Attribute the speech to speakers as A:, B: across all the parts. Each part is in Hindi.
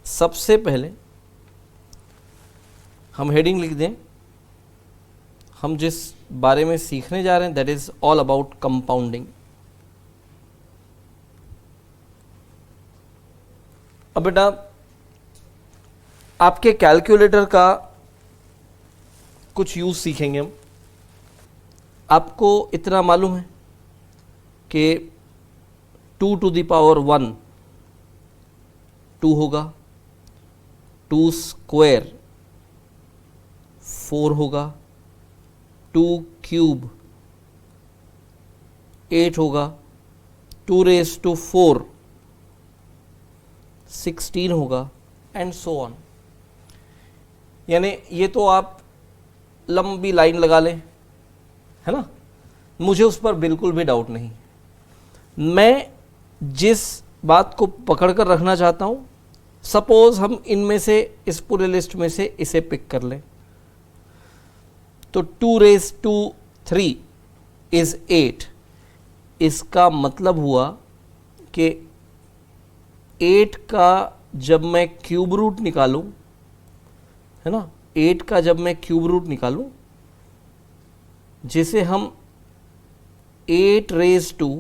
A: सबसे पहले हम हेडिंग लिख दें, हम जिस बारे में सीखने जा रहे हैं that is all about compounding. अब बेटा आपके कैलकुलेटर का कुछ यूज सीखेंगे हम। आपको इतना मालूम है कि 2 to the power 1 2 होगा, 2 स्क्वायर 4 होगा, 2 क्यूब 8 होगा, 2 raised to 4 16 होगा एंड सो ऑन। यानी ये तो आप लंबी लाइन लगा लें, है ना, मुझे उस पर बिल्कुल भी डाउट नहीं। मैं जिस बात को पकड़ कर रखना चाहता हूं, सपोज हम इनमें से इस पूरे लिस्ट में से इसे पिक कर लें, तो 2 raised to 3 is 8। इसका मतलब हुआ कि 8 का जब मैं क्यूब रूट निकालूं, है ना, 8 का जब मैं क्यूब रूट निकालूं, जिसे हम 8 raised to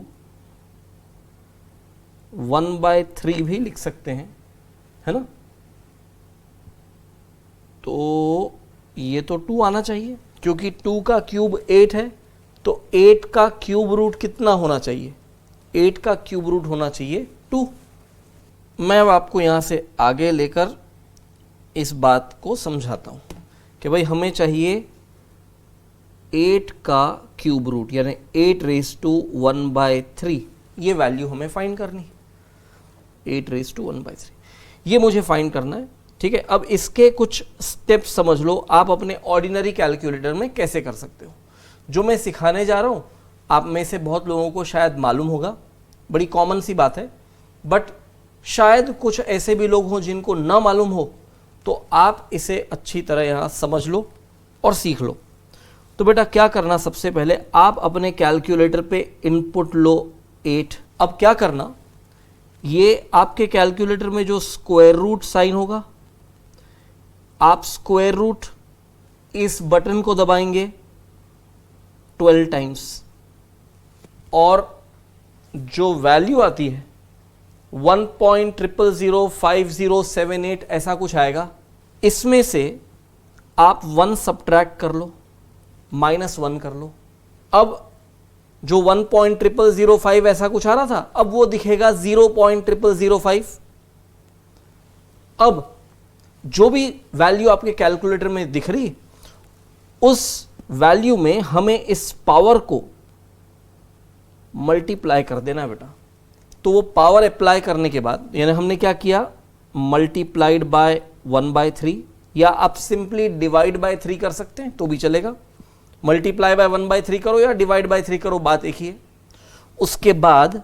A: 1/3 भी लिख सकते हैं, है ना, तो ये तो 2 आना चाहिए, क्योंकि 2 का क्यूब 8 है, तो 8 का क्यूब रूट कितना होना चाहिए? 8 का क्यूब रूट होना चाहिए 2। मैं अब आपको यहाँ से आगे लेकर इस बात को समझाता हूँ कि भाई हमें चाहिए 8 का क्यूब रूट, यानी 8 raised to 1/3, ये वैल्यू हमें फाइंड करनी है। 8 raised to 1/3 ये मुझे फाइंड करना है, ठीक है। अब इसके कुछ स्टेप्स समझ लो, आप अपने ऑर्डिनरी कैलकुलेटर में कैसे कर सकते हो। जो मैं सिखाने जा रहा हूँ आप में से बहुत लोगों को शायद मालूम होगा, बड़ी कॉमन सी बात है, बट शायद कुछ ऐसे भी लोग हों जिनको ना मालूम हो, तो आप इसे अच्छी तरह यहाँ समझ लो और सीख लो। तो बेटा क्या करना, सबसे पहले आप अपने कैलकुलेटर पे इनपुट लो 8। अब क्या करना, ये आपके कैलकुलेटर में जो स्क्वायर रूट साइन होगा, आप स्क्वायर रूट इस बटन को दबाएंगे 12 टाइम्स, और जो वैल्यू आती है 1.0005078 ऐसा कुछ आएगा, इसमें से आप 1 सब्ट्रैक्ट कर लो, -1 कर लो। अब जो 1.0005 ऐसा कुछ आ रहा था, अब वो दिखेगा 0.0005। अब जो भी वैल्यू आपके कैलकुलेटर में दिख रही, उस वैल्यू में हमें इस पावर को मल्टीप्लाई कर देना बेटा। तो वो पावर अप्लाई करने के बाद, यानी हमने क्या किया, मल्टीप्लाइड बाय 1/3, या आप सिंपली डिवाइड बाय 3 कर सकते हैं तो भी चलेगा। मल्टीप्लाई बाय 1/3 करो या डिवाइड बाय 3 करो, बात एक ही है। उसके बाद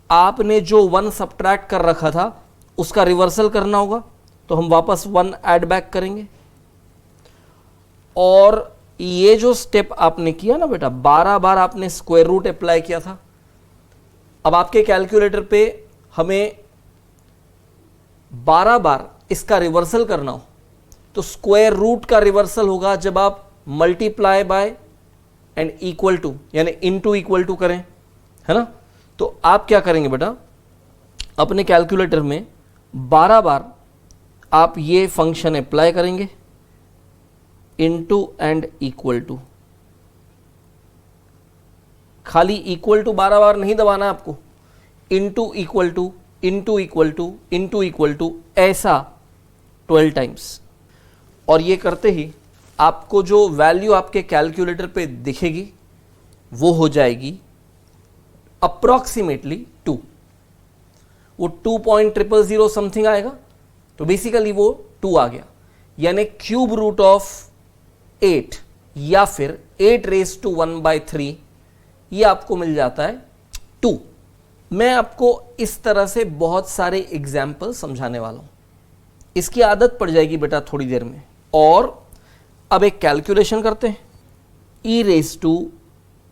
A: आपने जो 1 सब्ट्रैक्ट कर रखा था उसका रिवर्सल करना होगा, तो हम वापस 1 ऐड बैक करेंगे। और ये जो स्टेप आपने किया ना बेटा, 12 बार आपने स्क्वायर रूट अप्लाई किया था। अब आपके कैलकुलेटर पे हमें 12 बार इसका रिवर्सल करना हो, तो स्क्वायर रूट का रिवर्सल होगा जब आप multiply by and equal to, यानी इनटू इक्वल टू करें, है ना। तो आप क्या करेंगे बेटा, अपने कैलकुलेटर में 12 बार आप ये फंक्शन अप्लाई करेंगे, इनटू एंड इक्वल टू। खाली इक्वल टू 12 बार नहीं दबाना आपको, into equal to, into equal to, into equal to, ऐसा 12 टाइम्स। और ये करते ही आपको जो वैल्यू आपके कैलकुलेटर पे दिखेगी वो हो जाएगी अप्रॉक्सीमेटली 2। वो 2.000 समथिंग आएगा, तो बेसिकली वो 2 आ गया, यानी क्यूब रूट ऑफ 8 या फिर 8 raised to 1/3, ये आपको मिल जाता है 2। मैं आपको इस तरह से बहुत सारे एग्जाम्पल समझाने वाला हूं, इसकी आदत पड़ जाएगी बेटा थोड़ी देर में। और अब एक कैलकुलेशन करते हैं, e raised to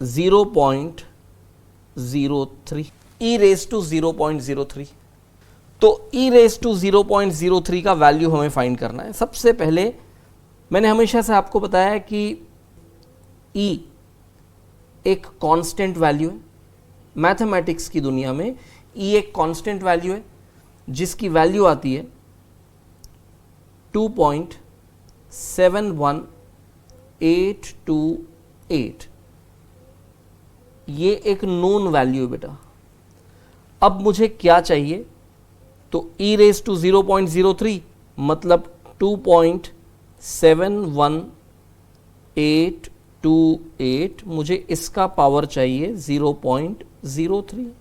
A: 0.03, e raised to 0.03। तो e रेज टू 0.03 का वैल्यू हमें फाइंड करना है। सबसे पहले मैंने हमेशा से आपको बताया कि e एक कांस्टेंट वैल्यू है। मैथमेटिक्स की दुनिया में e एक कांस्टेंट वैल्यू है जिसकी वैल्यू आती है 2.71828। ये एक नोन वैल्यू है बेटा। अब मुझे क्या चाहिए, तो e रेज टू 0.03 मतलब 2.71828, मुझे इसका पावर चाहिए 0.03।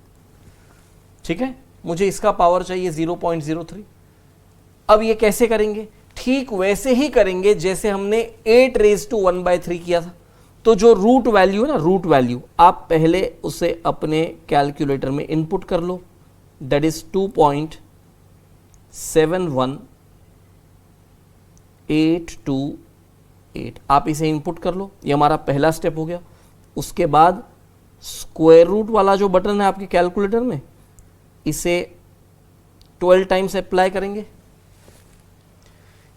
A: ठीक है, मुझे इसका पावर चाहिए 0.03। अब ये कैसे करेंगे? ठीक वैसे ही करेंगे जैसे हमने 8 रेज टू 1/3 किया था। तो जो रूट वैल्यू है ना, रूट वैल्यू आप पहले उसे अपने कैलकुलेटर में इनपुट कर लो। That is 2.71828। आप इसे इनपुट कर लो, ये हमारा पहला स्टेप हो गया। उसके बाद स्क्वायर रूट वाला जो बटन है आपके कैलकुलेटर में, इसे 12 टाइम्स अप्लाई करेंगे।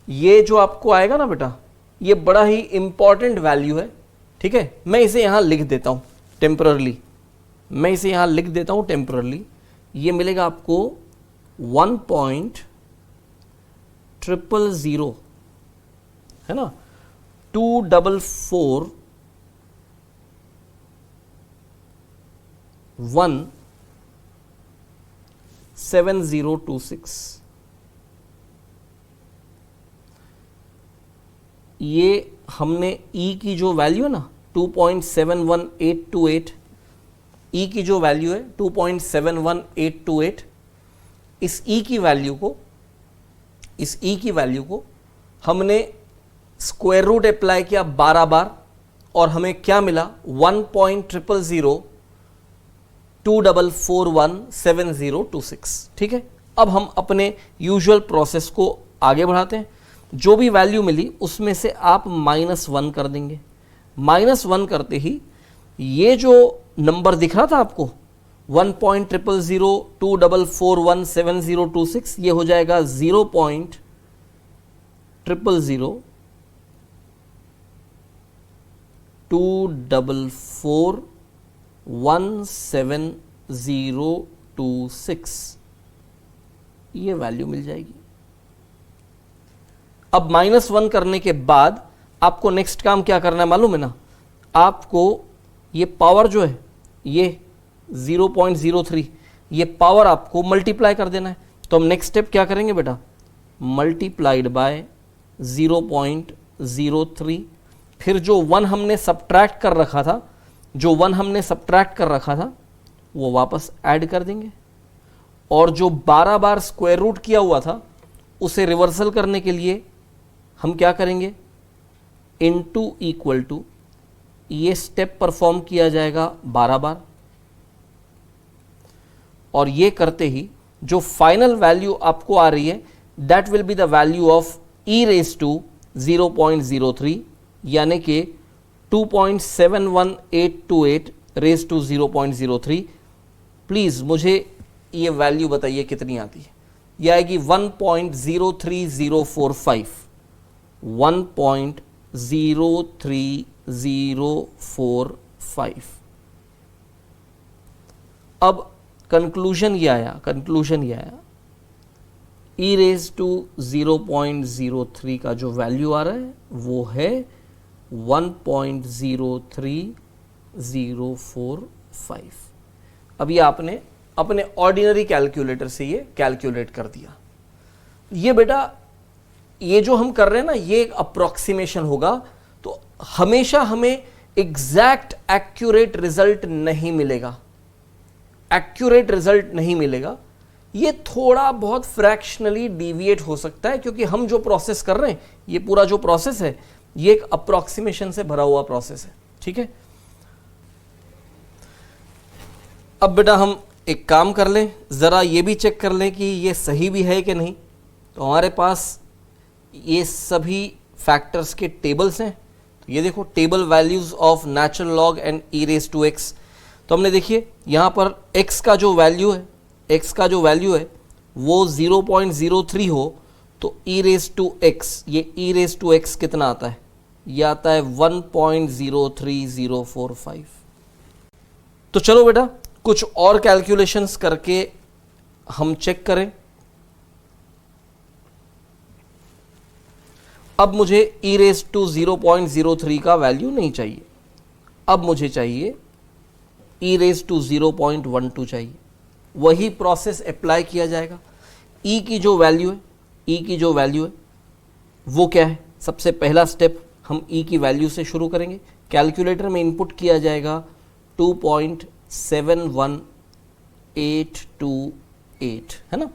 A: ये जो आपको आएगा ना बेटा, ये बड़ा ही इंपॉर्टेंट वैल्यू है। ठीक है, मैं इसे यहां लिख देता हूं टेम्पररली, ये मिलेगा आपको 1.000 है ना, 2441726। ये हमने e की जो वैल्यू है ना 2.71828, e की जो वैल्यू है 2.71828, इस e की वैल्यू को हमने स्क्वायर रूट अप्लाई किया 12 बार और हमें क्या मिला 1.00024417026। ठीक है, अब हम अपने यूजुअल प्रोसेस को आगे बढ़ाते हैं। जो भी वैल्यू मिली उसमें से आप -1 कर देंगे। -1 करते ही ये जो नंबर दिख रहा था आपको 1.00024417026, ये हो जाएगा 0.00024417026, ये वैल्यू मिल जाएगी। अब -1 करने के बाद आपको नेक्स्ट काम क्या करना है मालूम है ना, आपको ये पावर जो है ये 0.03, ये पावर आपको मल्टीप्लाई कर देना है। तो हम नेक्स्ट स्टेप क्या करेंगे बेटा, मल्टीप्लाइड बाय 0.03, फिर जो 1 हमने सब्ट्रैक्ट कर रखा था, वो वापस ऐड कर देंगे, और जो 12 बार स्क्वायर रूट किया हुआ था उसे रिवर्सल करने के लिए हम क्या करेंगे, इनटू इक्वल टू, ये स्टेप परफॉर्म किया जाएगा 12 बार, और ये करते ही जो फाइनल वैल्यू आपको आ रही है that will be the value of e raise to 0.03, यानी कि 2.71828 रेज टू 0.03। प्लीज मुझे ये वैल्यू बताइए कितनी आती है। ये आएगी 1.03045, 1.03045। अब कंक्लूजन ये आया, e रेज टू 0.03 का जो वैल्यू आ रहा है वो है 1.03045। अब ये आपने अपने ऑर्डिनरी कैलकुलेटर से ये कैलकुलेट कर दिया। ये बेटा, ये जो हम कर रहे हैं ना, ये एक अप्रोक्सीमेशन होगा, तो हमेशा हमें एग्जैक्ट एक्यूरेट रिजल्ट नहीं मिलेगा। ये थोड़ा बहुत फ्रैक्शनली डिविएट हो सकता है, क्योंकि हम जो प्रोसेस कर रहे हैं, ये पूरा जो प्रोसेस है ये एक अप्रोक्सीमेशन से भरा हुआ प्रोसेस है। ठीक है, अब बेटा हम एक काम कर लें, जरा ये भी चेक कर लें कि ये सही भी है कि नहीं। तो हमारे पास ये सभी फैक्टर्स के टेबल्स हैं। तो ये देखो, table values of natural log and e raise to x। तो हमने देखिए यहाँ पर x का जो वैल्यू है वो 0.03 हो तो e रेज टू x, ये e रेज टू x कितना आता है? ये आता है 1.03045। तो चलो बेटा कुछ और कैलकुलेशंस करके हम चेक करें। अब मुझे e रेज टू 0.03 का वैल्यू नहीं चाहिए, अब मुझे चाहिए e रेज टू 0.12 चाहिए। वही प्रोसेस अप्लाई किया जाएगा। e की जो वैल्यू है, e की जो वैल्यू है वो क्या है? सबसे पहला स्टेप हम e की वैल्यू से शुरू करेंगे। कैलकुलेटर में इनपुट किया जाएगा 2.71828, है ना,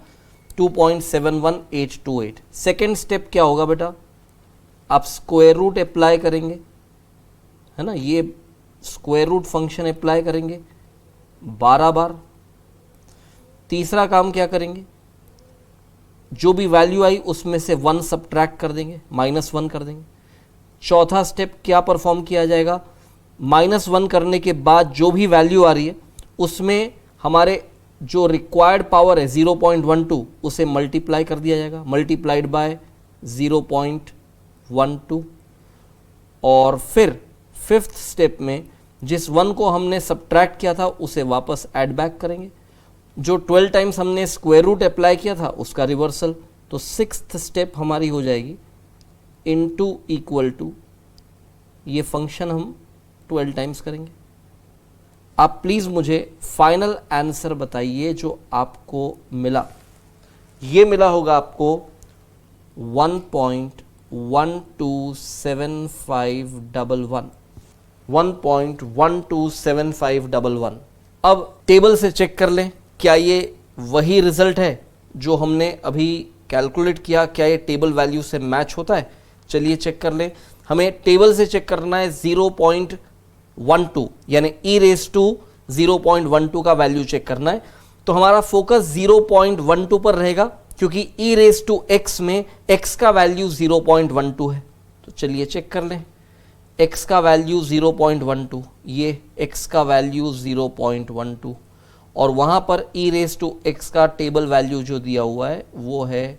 A: 2.71828। सेकेंड स्टेप क्या होगा बेटा? आप स्क्वायर रूट अप्लाई करेंगे, है ना, ये स्क्वायर रूट फंक्शन अप्लाई करेंगे 12 बार। तीसरा काम क्या करेंगे? जो भी वैल्यू आई उसमें से 1 सब्ट्रैक्ट कर देंगे, -1 कर देंगे। चौथा स्टेप क्या परफॉर्म किया जाएगा? -1 करने के बाद जो भी वैल्यू आ रही है उसमें हमारे जो रिक्वायर्ड पावर है 0.12 उसे मल्टीप्लाई कर दिया जाएगा, मल्टीप्लाइड बाय 0.12। और फिर फिफ्थ स्टेप में जिस 1 को हमने सब्ट्रैक्ट किया था उसे वापस ऐड बैक करेंगे। जो 12 टाइम्स हमने स्क्वायर रूट अप्लाई किया था उसका रिवर्सल। तो सिक्स्थ स्टेप हमारी हो जाएगी इनटू इक्वल टू, ये फंक्शन हम 12 टाइम्स करेंगे। आप प्लीज़ मुझे फाइनल आंसर बताइए जो आपको मिला। ये मिला होगा आपको 1.127511, 1.127511। अब टेबल से चेक कर लें क्या ये वही रिजल्ट है जो हमने अभी कैलकुलेट किया, क्या ये टेबल वैल्यू से मैच होता है? चलिए चेक कर लें। हमें टेबल से चेक करना है 0.12 यानी e रेज टू 0.12 का वैल्यू चेक करना है। तो हमारा फोकस 0.12 पर रहेगा क्योंकि e रेज टू x में x का वैल्यू 0.12 है। तो चलिए चेक कर लें। x का वैल्यू 0.12, ये x का वैल्यू 0.12 और वहाँ पर e रेज टू x का टेबल वैल्यू जो दिया हुआ है वो है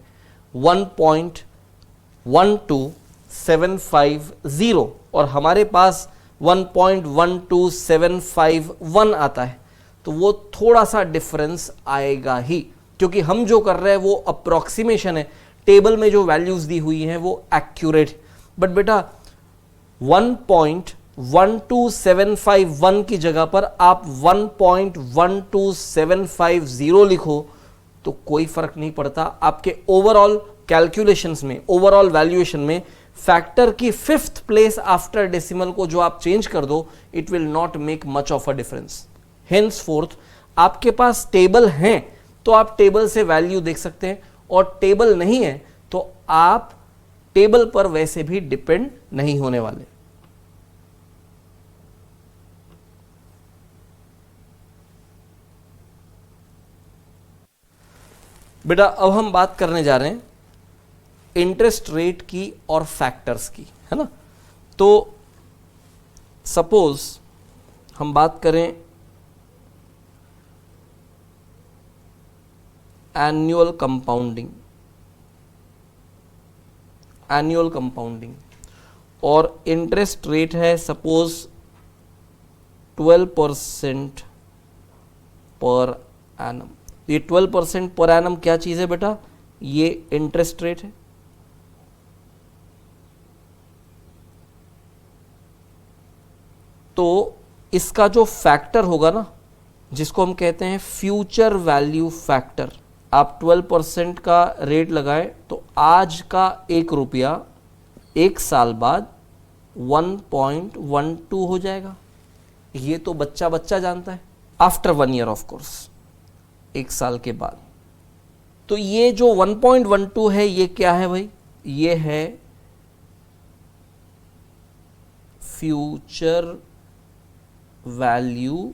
A: 1.12750 और हमारे पास 1.12751 आता है। तो वो थोड़ा सा डिफरेंस आएगा ही, क्योंकि हम जो कर रहे हैं वो अप्रॉक्सीमेशन है। टेबल में जो वैल्यूज दी हुई हैं वो एक्यूरेट। बट बेटा 1.12751 की जगह पर आप 1.12750 लिखो तो कोई फर्क नहीं पड़ता। आपके ओवरऑल कैलकुलेशंस में, ओवरऑल वैल्यूएशन में फैक्टर की 5th प्लेस आफ्टर डेसिमल को जो आप चेंज कर दो, it will not make much of a difference. Hence fourth आपके पास टेबल हैं तो आप टेबल से वैल्यू देख सकते हैं, और टेबल नहीं है तो आप टेबल पर वैसे भी डिपेंड नहीं होने वाले। बेटा अब हम बात करने जा रहे हैं इंटरेस्ट रेट की और फैक्टर्स की, है ना। तो सपोज हम बात करें एनुअल कंपाउंडिंग और इंटरेस्ट रेट है सपोज 12% पर एनम। ये 12% पर एनम क्या चीज़ है बेटा? ये इंटरेस्ट रेट है। तो इसका जो फैक्टर होगा ना, जिसको हम कहते हैं फ्यूचर वैल्यू फैक्टर, आप 12% का रेट लगाए तो आज का 1 रुपया 1 साल बाद 1.12 हो जाएगा। ये तो बच्चा जानता है। आफ्टर 1 ईयर ऑफ कोर्स, 1 साल के बाद। तो ये जो 1.12 है ये क्या है भाई? ये है फ्यूचर वैल्यू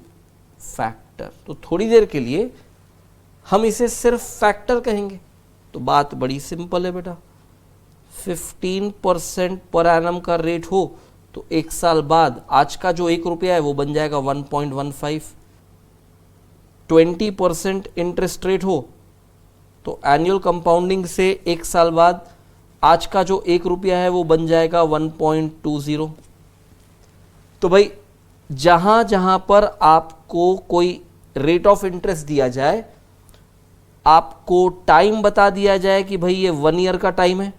A: फैक्टर। तो थोड़ी देर के लिए हम इसे सिर्फ फैक्टर कहेंगे। तो बात बड़ी सिंपल है बेटा। 15% पर एनम का रेट हो तो 1 साल बाद आज का जो 1 रुपया है वो बन जाएगा 1.15। 20% इंटरेस्ट रेट हो तो एनुअल कंपाउंडिंग से एक साल बाद आज का जो 1 रुपया है वो बन जाएगा 1.20। तो भाई जहां जहां पर आपको कोई रेट ऑफ इंटरेस्ट दिया जाए, आपको टाइम बता दिया जाए कि भाई ये 1 ईयर का टाइम है,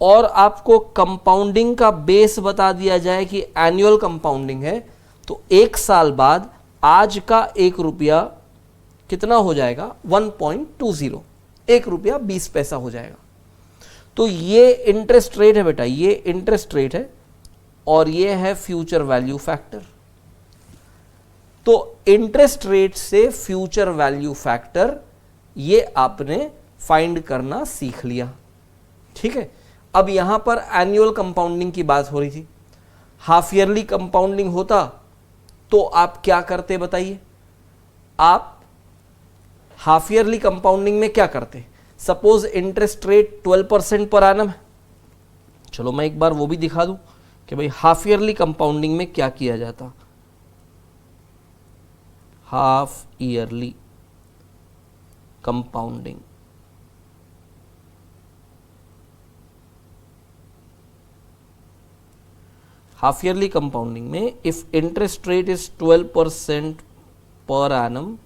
A: और आपको कंपाउंडिंग का बेस बता दिया जाए कि एनुअल कंपाउंडिंग है, तो एक साल बाद आज का 1 रुपया कितना हो जाएगा? 1.20, 1 रुपया 20 पैसा हो जाएगा। तो ये इंटरेस्ट रेट है बेटा, ये इंटरेस्ट रेट है और ये है फ्यूचर वैल्यू फैक्टर। तो इंटरेस्ट रेट से फ्यूचर वैल्यू फैक्टर ये आपने फाइंड करना सीख लिया, ठीक है। अब यहां पर एनुअल कंपाउंडिंग की बात हो रही थी, हाफ ईयरली कंपाउंडिंग होता तो आप क्या करते बताइए? आप हाफ ईयरली कंपाउंडिंग में क्या करते? सपोज इंटरेस्ट रेट 12% पर एनम है, चलो मैं एक बार वो भी दिखा दूं कि भाई हाफ ईयरली कंपाउंडिंग में क्या किया जाता। Half yearly compounding, half yearly compounding में इफ इंटरेस्ट रेट इज 12% पर एनम,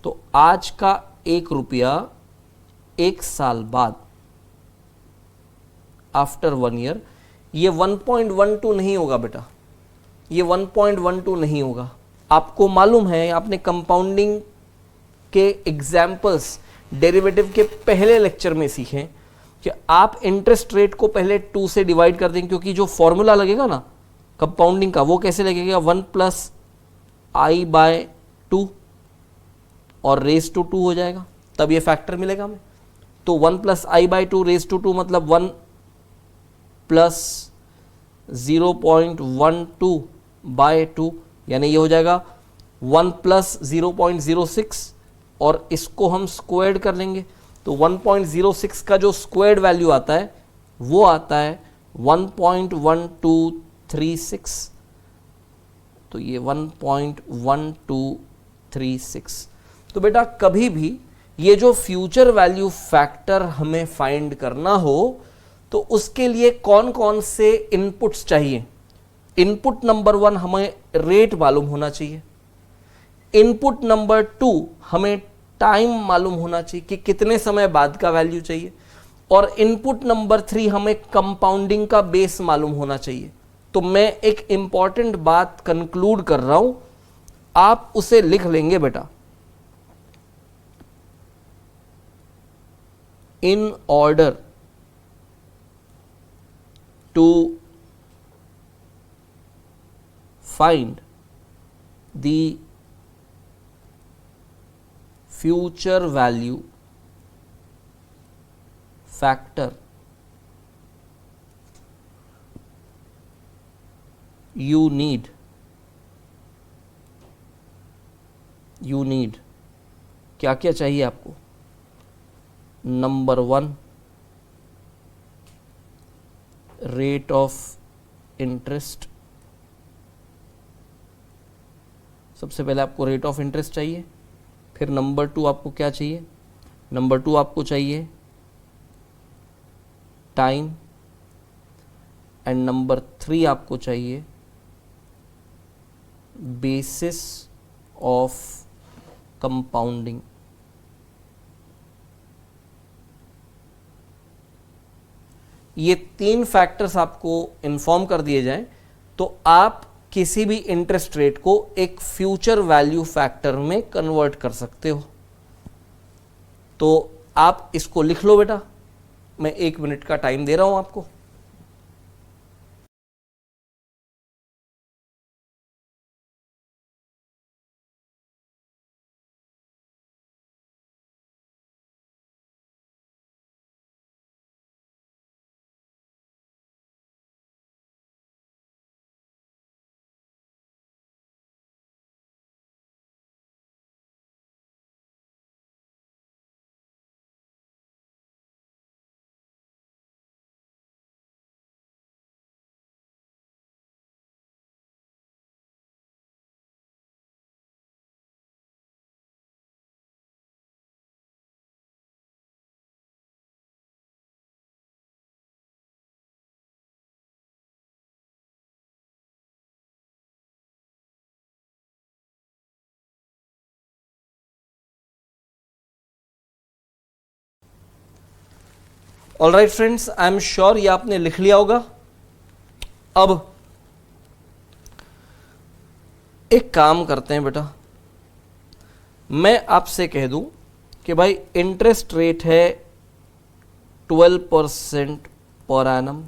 A: तो आज का 1 रुपया एक साल बाद आफ्टर 1 ईयर ये 1.12 नहीं होगा बेटा, ये 1.12 नहीं होगा। आपको मालूम है, आपने कंपाउंडिंग के एग्जाम्पल्स डेरिवेटिव के पहले लेक्चर में सीखे कि आप इंटरेस्ट रेट को पहले 2 से डिवाइड कर देंगे, क्योंकि जो फॉर्मूला लगेगा ना कंपाउंडिंग का वो कैसे लगेगा? 1+i/2 और रेज टू 2 हो जाएगा, तब ये फैक्टर मिलेगा हमें। तो 1+i/2 रेज टू 2 मतलब 1 + 0.12/2, यानी ये हो जाएगा 1 + 0.06, और इसको हम स्क्वायर्ड कर लेंगे तो 1.06 का जो स्क्वायर्ड वैल्यू आता है वो आता है 1.1236। तो ये 1.1236। तो बेटा कभी भी ये जो फ्यूचर वैल्यू फैक्टर हमें फाइंड करना हो तो उसके लिए कौन कौन से इनपुट्स चाहिए? इनपुट नंबर 1 हमें रेट मालूम होना चाहिए, इनपुट नंबर 2 हमें टाइम मालूम होना चाहिए कि कितने समय बाद का वैल्यू चाहिए, और इनपुट नंबर 3 हमें कंपाउंडिंग का बेस मालूम होना चाहिए। तो मैं एक इंपॉर्टेंट बात कंक्लूड कर रहा हूं, आप उसे लिख लेंगे बेटा। In order to find the future value factor, you need क्या क्या चाहिए आपको? नंबर 1 रेट ऑफ इंटरेस्ट, सबसे पहले आपको रेट ऑफ इंटरेस्ट चाहिए। फिर नंबर 2 आपको क्या चाहिए? नंबर 2 आपको चाहिए टाइम, एंड नंबर 3 आपको चाहिए बेसिस ऑफ कंपाउंडिंग। ये 3 फैक्टर्स आपको इन्फॉर्म कर दिए जाएं तो आप किसी भी इंटरेस्ट रेट को एक फ्यूचर वैल्यू फैक्टर में कन्वर्ट कर सकते हो। तो आप इसको लिख लो बेटा, मैं 1 मिनट का टाइम दे रहा हूं आपको। Alright friends, I am sure ये आपने लिख लिया होगा। अब एक काम करते हैं बेटा, मैं आपसे कह दूं कि भाई इंटरेस्ट रेट है 12% पर एनम,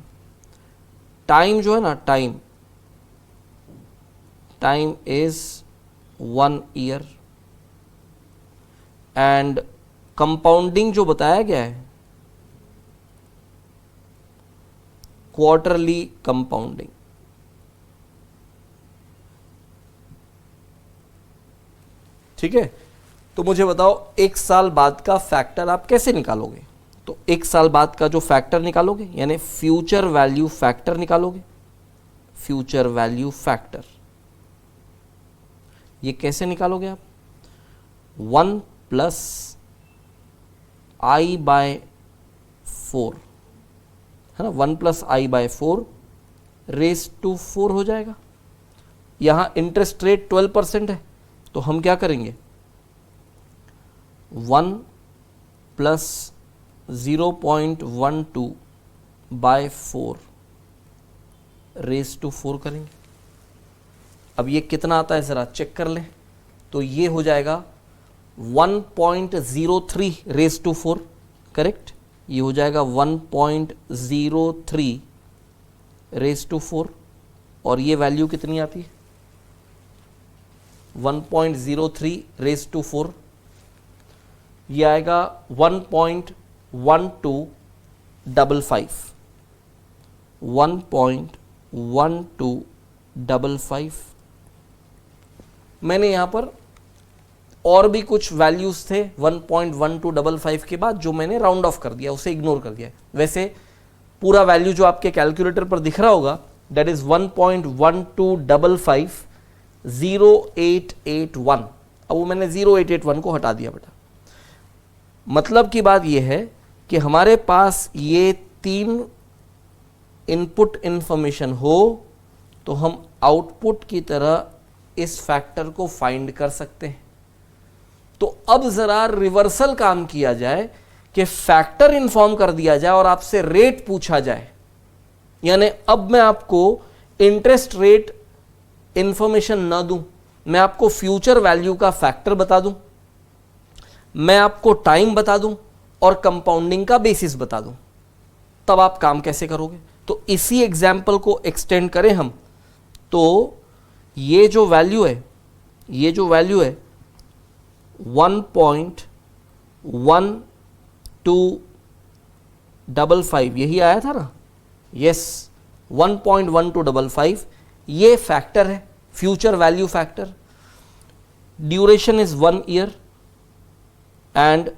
A: टाइम जो है ना, time is 1 year, and compounding जो बताया गया है क्वार्टरली कंपाउंडिंग। ठीक है, तो मुझे बताओ एक साल बाद का फैक्टर आप कैसे निकालोगे? तो एक साल बाद का जो फैक्टर निकालोगे यानी फ्यूचर वैल्यू फैक्टर निकालोगे। फ्यूचर वैल्यू फैक्टर ये कैसे निकालोगे आप? 1 प्लस आई बाय 4 है ना, 1 plus I by 4 raise to 4 हो जाएगा। यहां इंटरेस्ट रेट 12% है, तो हम क्या करेंगे, 1 प्लस 0.12 बाय 4 रेस टू 4 करेंगे। अब ये कितना आता है ज़रा चेक कर लें, तो ये हो जाएगा 1.03 रेस टू 4, करेक्ट। ये हो जाएगा 1.03 रेस टू 4, और ये वैल्यू कितनी आती है 1.03 रेस टू 4, ये आएगा 1.1255, 1.1255। मैंने यहाँ पर और भी कुछ वैल्यूज थे 1.1255 के बाद जो मैंने राउंड ऑफ कर दिया, उसे इग्नोर कर दिया। वैसे पूरा वैल्यू जो आपके कैलकुलेटर पर दिख रहा होगा दैट इज 1.12550881। अब वो मैंने 0881 को हटा दिया बेटा। मतलब की बात ये है कि हमारे पास ये 3 इनपुट इंफॉर्मेशन हो तो हम आउटपुट की तरह इस फैक्टर को फाइंड कर सकते हैं। तो अब जरा रिवर्सल काम किया जाए कि फैक्टर इन्फॉर्म कर दिया जाए और आपसे रेट पूछा जाए। यानी अब मैं आपको इंटरेस्ट रेट इंफॉर्मेशन ना दूं, मैं आपको फ्यूचर वैल्यू का फैक्टर बता दूं, मैं आपको टाइम बता दूं और कंपाउंडिंग का बेसिस बता दूं, तब आप काम कैसे करोगे? तो इसी एग्जाम्पल को एक्सटेंड करें हम, तो ये जो वैल्यू है 1.1255 यही आया था ना, यस 1.1255 ये फैक्टर है, future value factor. Duration is 1 year and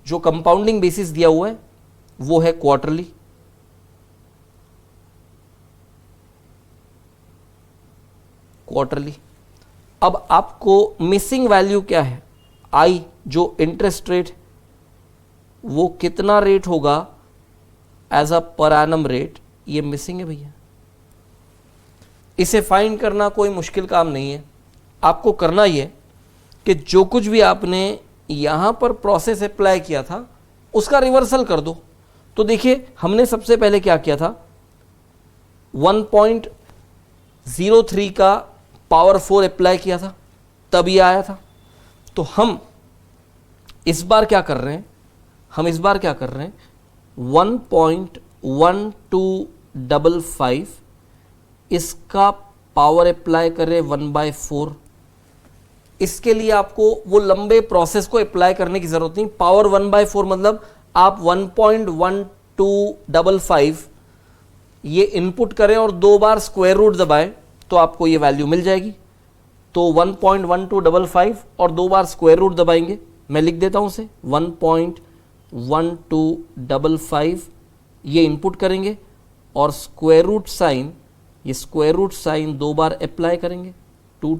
A: जो कंपाउंडिंग बेसिस दिया हुआ है वो है क्वार्टरली। अब आपको मिसिंग वैल्यू क्या है? आई, जो इंटरेस्ट रेट, वो कितना रेट होगा as a per annum rate, ये मिसिंग है भैया। इसे फाइंड करना कोई मुश्किल काम नहीं है। आपको करना ये कि जो कुछ भी आपने यहां पर प्रोसेस अप्लाई किया था उसका रिवर्सल कर दो। तो देखिए हमने सबसे पहले क्या किया था, 1.03 का पावर 4 अप्लाई किया था, तब ये आया था। तो हम इस बार क्या कर रहे हैं, 1.1255 इसका पावर अप्लाई करें 1/4। इसके लिए आपको वो लंबे प्रोसेस को अप्लाई करने की जरूरत नहीं। पावर 1/4 मतलब आप 1.1255 ये इनपुट करें और 2 बार स्क्वायर रूट दबाएं तो आपको ये वैल्यू मिल जाएगी। तो 1.1255 और 2 बार स्क्वायर रूट दबाएंगे, मैं लिख देता हूं उसे 1.1255 ये इनपुट करेंगे और स्क्वायर रूट साइन, ये स्क्वायर रूट साइन 2 बार अप्लाई करेंगे, 2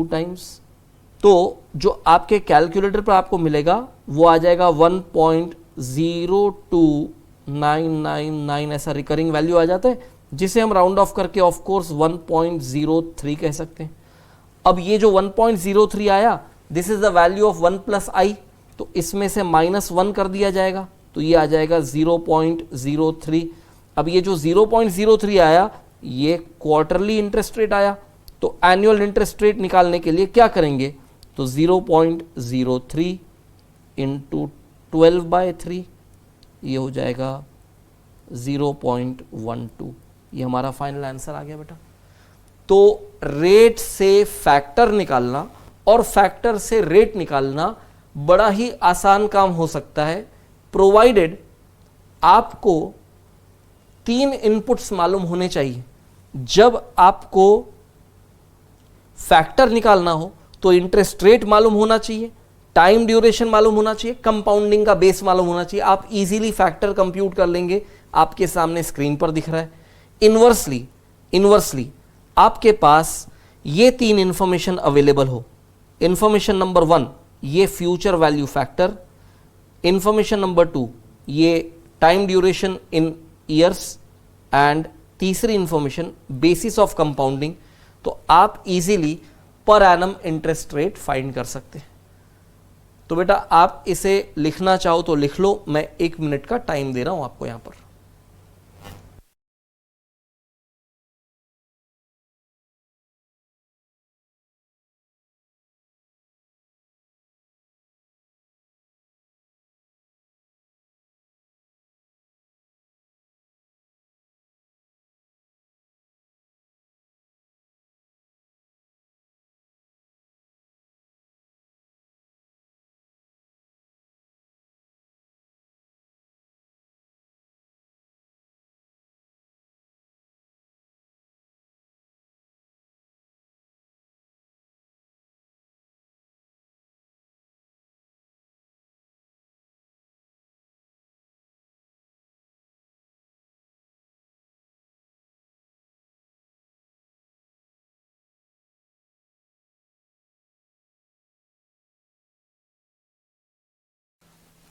A: टाइम्स। तो जो आपके कैलकुलेटर पर आपको मिलेगा वो आ जाएगा 1.02999 ऐसा रिकरिंग वैल्यू आ जाता है, जिसे हम राउंड ऑफ करके ऑफ कोर्स 1.03 कह सकते हैं। अब ये जो 1.03 आया, this is the value of 1 plus I. तो इसमें से -1 कर दिया जाएगा, तो ये आ जाएगा 0.03। अब ये जो 0.03 आया ये क्वार्टरली इंटरेस्ट रेट आया, तो एनुअल इंटरेस्ट रेट निकालने के लिए क्या करेंगे, तो 0.03 इंटू 12/3 ये हो जाएगा 0.12। ये हमारा फाइनल आंसर आ गया बेटा। तो रेट से फैक्टर निकालना और फैक्टर से रेट निकालना बड़ा ही आसान काम हो सकता है, प्रोवाइडेड आपको 3 इनपुट्स मालूम होने चाहिए। जब आपको फैक्टर निकालना हो तो इंटरेस्ट रेट मालूम होना चाहिए, टाइम ड्यूरेशन मालूम होना चाहिए, कंपाउंडिंग का बेस मालूम होना चाहिए। आप इजीली फैक्टर कंप्यूट कर लेंगे, आपके सामने स्क्रीन पर दिख रहा है। इनवर्सली आपके पास ये 3 इंफॉर्मेशन अवेलेबल हो। इंफॉर्मेशन नंबर 1 ये future value factor, information number 2 ये time duration in years, and तीसरी इंफॉर्मेशन बेसिस ऑफ कंपाउंडिंग, तो आप easily per annum interest rate find कर सकते हैं। तो बेटा आप इसे लिखना चाहो तो लिख लो, मैं 1 मिनट का टाइम दे रहा हूं आपको यहां पर।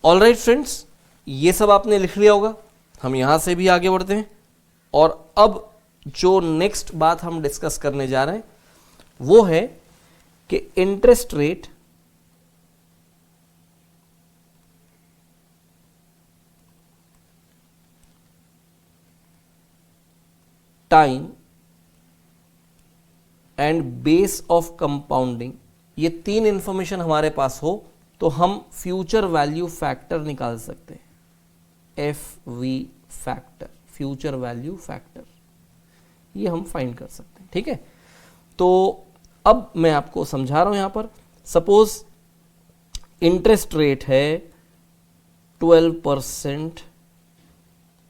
A: ऑलराइट फ्रेंड्स, ये सब आपने लिख लिया होगा। हम यहां से भी आगे बढ़ते हैं, और अब जो नेक्स्ट बात हम डिस्कस करने जा रहे हैं वो है कि interest rate time and base of compounding, ये 3 इंफॉर्मेशन हमारे पास हो तो हम फ्यूचर वैल्यू फैक्टर निकाल सकते हैं। FV factor, future value factor, ये हम फाइंड कर सकते हैं। ठीक है, तो अब मैं आपको समझा रहा हूं यहां पर। सपोज इंटरेस्ट रेट है 12%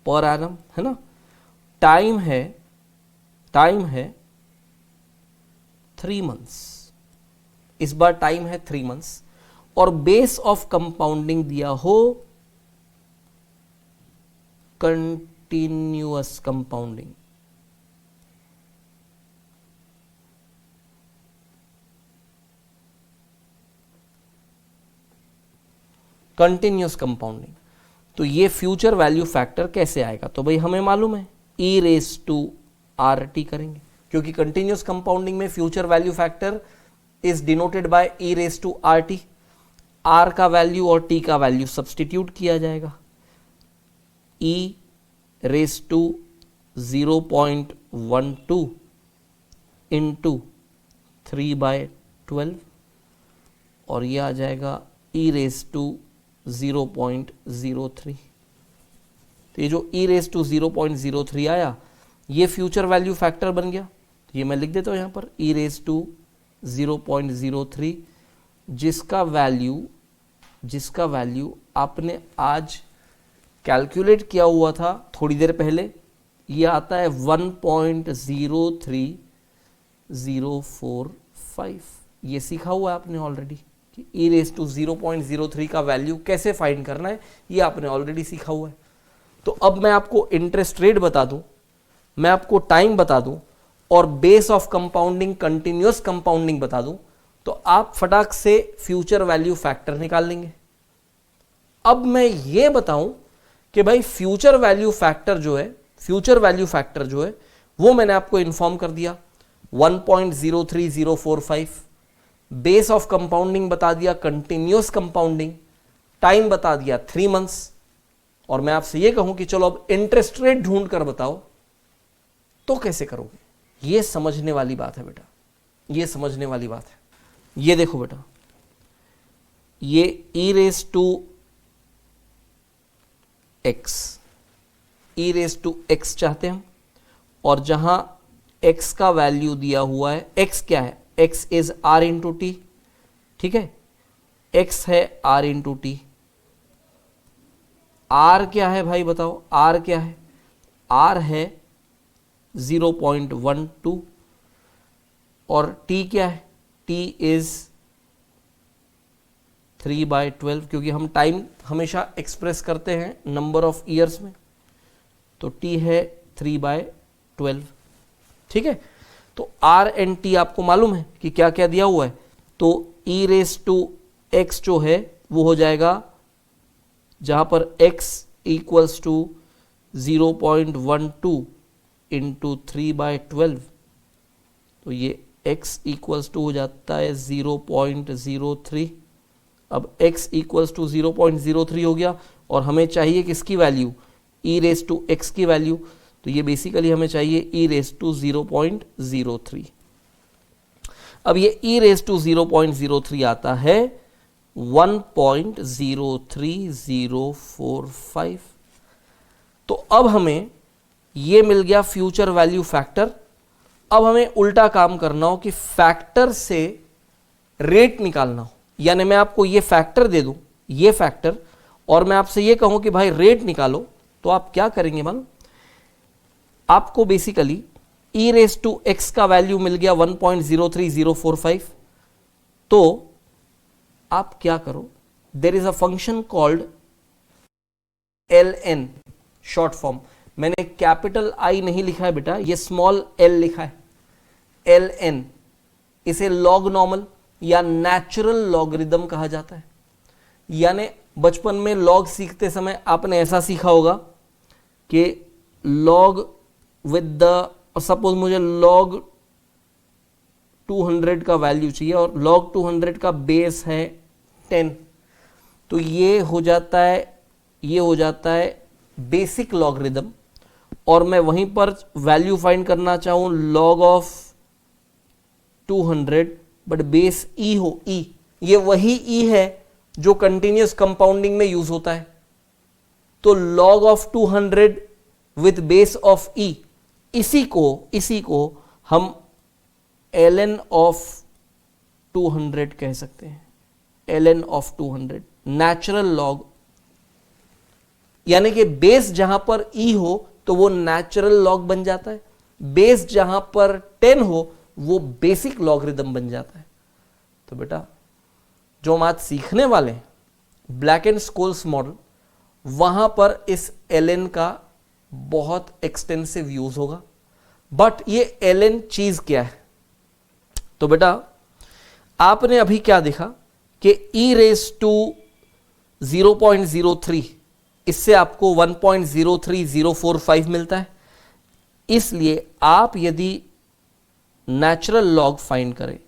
A: पर एनम, है ना। टाइम है 3 मंथ्स, इस बार टाइम है 3 मंथ्स, और बेस ऑफ कंपाउंडिंग दिया हो कंटिन्यूअस कंपाउंडिंग। कंटिन्यूअस कंपाउंडिंग, तो ये फ्यूचर वैल्यू फैक्टर कैसे आएगा, तो भाई हमें मालूम है e⁻⁻RT करेंगे, क्योंकि कंटिन्यूअस कंपाउंडिंग में future value factor is denoted by e⁻RT। R का वैल्यू और T का वैल्यू सब्सटीट्यूट किया जाएगा, e⁻0.12 इंटू 3/12, और ये आ जाएगा e⁻0.03। तो ये जो e⁻0.03 आया ये फ्यूचर वैल्यू फैक्टर बन गया। तो ये मैं लिख देता हूं यहां पर e⁻0.03, जिसका वैल्यू आपने आज कैलकुलेट किया हुआ था थोड़ी देर पहले, ये आता है 1.03045। ये सीखा हुआ है आपने ऑलरेडी कि e⁻0.03 का वैल्यू कैसे फाइंड करना है, ये आपने ऑलरेडी सीखा हुआ है। तो अब मैं आपको इंटरेस्ट रेट बता दूं, मैं आपको टाइम बता दूं, और base of compounding continuous compounding बता दूं, तो आप फटाक से फ्यूचर वैल्यू फैक्टर निकाल लेंगे। अब मैं ये बताऊं कि भाई फ्यूचर वैल्यू फैक्टर जो है वो मैंने आपको इन्फॉर्म कर दिया 1.03045, बेस ऑफ कंपाउंडिंग बता दिया कंटिन्यूअस कंपाउंडिंग, टाइम बता दिया 3 मंथ्स, और मैं आपसे ये कहूं कि चलो अब इंटरेस्ट रेट ढूंढ कर बताओ, तो कैसे करोगे? ये समझने वाली बात है बेटा, ये समझने वाली बात है। ये देखो बेटा, ये e रेस टू x चाहते हैं हम, और जहां x का वैल्यू दिया हुआ है, x क्या है, x is r into T, ठीक है, x है r इंटू टी। r क्या है भाई बताओ, r क्या है, r है 0.12, और t क्या है, t इज 3/12, क्योंकि हम टाइम हमेशा एक्सप्रेस करते हैं नंबर ऑफ ईयर्स में, तो t है 3/12, ठीक है। तो r एंड t आपको मालूम है कि क्या क्या दिया हुआ है, तो e रेस टू x जो है वो हो जाएगा, जहां पर x इक्वल्स टू 0.12 इंटू 3/12, तो ये x इक्वल्स टू हो जाता है 0.03। अब x इक्वल्स टू 0.03 हो गया, और हमें चाहिए किसकी value, e raise to x की वैल्यू, तो ये बेसिकली हमें चाहिए e रेस टू 0.03। अब ये e रेस टू 0.03 आता है 1.03045। तो अब हमें ये मिल गया फ्यूचर वैल्यू फैक्टर। अब हमें उल्टा काम करना हो कि फैक्टर से रेट निकालना हो, यानी मैं आपको ये फैक्टर दे दूं, ये फैक्टर, और मैं आपसे ये कहूं कि भाई रेट निकालो, तो आप क्या करेंगे मालूम, आपको basically e raise to x का वैल्यू मिल गया 1.03045। तो आप क्या करो, there is a function called ln, short form, मैंने कैपिटल I नहीं लिखा है बेटा, ये स्मॉल l लिखा है, ln, इसे लॉग नॉर्मल या नेचुरल लॉगरिदम कहा जाता है। यानी बचपन में लॉग सीखते समय आपने ऐसा सीखा होगा कि लॉग विद द, सपोज मुझे लॉग 200 का वैल्यू चाहिए और लॉग 200 का बेस है 10, तो ये हो जाता है बेसिक लॉगरिदम, और मैं वहीं पर वैल्यू फाइंड करना चाहूं log of 200, but base e हो, e, ये वही e है जो कंटिन्यूस कंपाउंडिंग में यूज होता है। तो log of 200 with base of e, इसी को हम ln ऑफ 200 कह सकते हैं, ln ऑफ 200, नेचुरल लॉग, यानी कि बेस जहां पर e हो तो वो नेचुरल लॉग बन जाता है, बेस जहां पर 10 हो वो बेसिक लॉगरिदम बन जाता है। तो बेटा जो हम आज सीखने वाले हैं ब्लैक एंड स्कोल्स मॉडल, वहां पर इस ln का बहुत एक्सटेंसिव यूज होगा। बट ये ln चीज क्या है, तो बेटा आपने अभी क्या देखा कि e रेस टू 0.03, इससे आपको 1.03045 मिलता है। इसलिए आप यदि नेचुरल लॉग फाइंड करें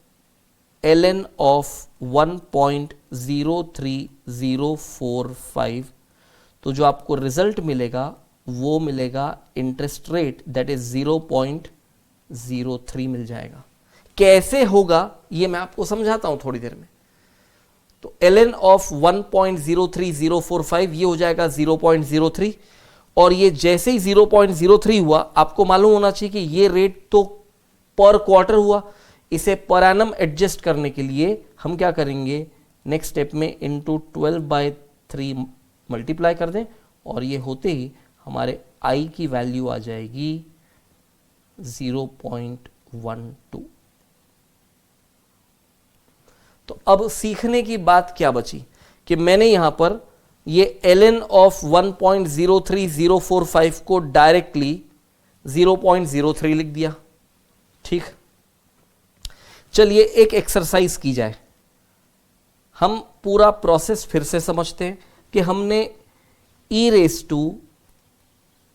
A: ln ऑफ 1.03045, तो जो आपको रिजल्ट मिलेगा वो मिलेगा इंटरेस्ट रेट, दैट इज 0.03 मिल जाएगा। कैसे होगा ये मैं आपको समझाता हूं थोड़ी देर में। तो ln ऑफ 1.03045 ये हो जाएगा 0.03, और ये जैसे ही 0.03 हुआ, आपको मालूम होना चाहिए कि ये रेट तो पर क्वार्टर हुआ, इसे पर एनम एडजस्ट करने के लिए हम क्या करेंगे, नेक्स्ट स्टेप में इनटू 12/3 मल्टीप्लाई कर दें, और ये होते ही हमारे i की वैल्यू आ जाएगी 0.12। तो अब सीखने की बात क्या बची कि मैंने यहां पर ये ln ऑफ 1.03045 को डायरेक्टली 0.03 लिख दिया। ठीक, चलिए एक एक्सरसाइज की जाए। हम पूरा प्रोसेस फिर से समझते हैं कि हमने e रेस टू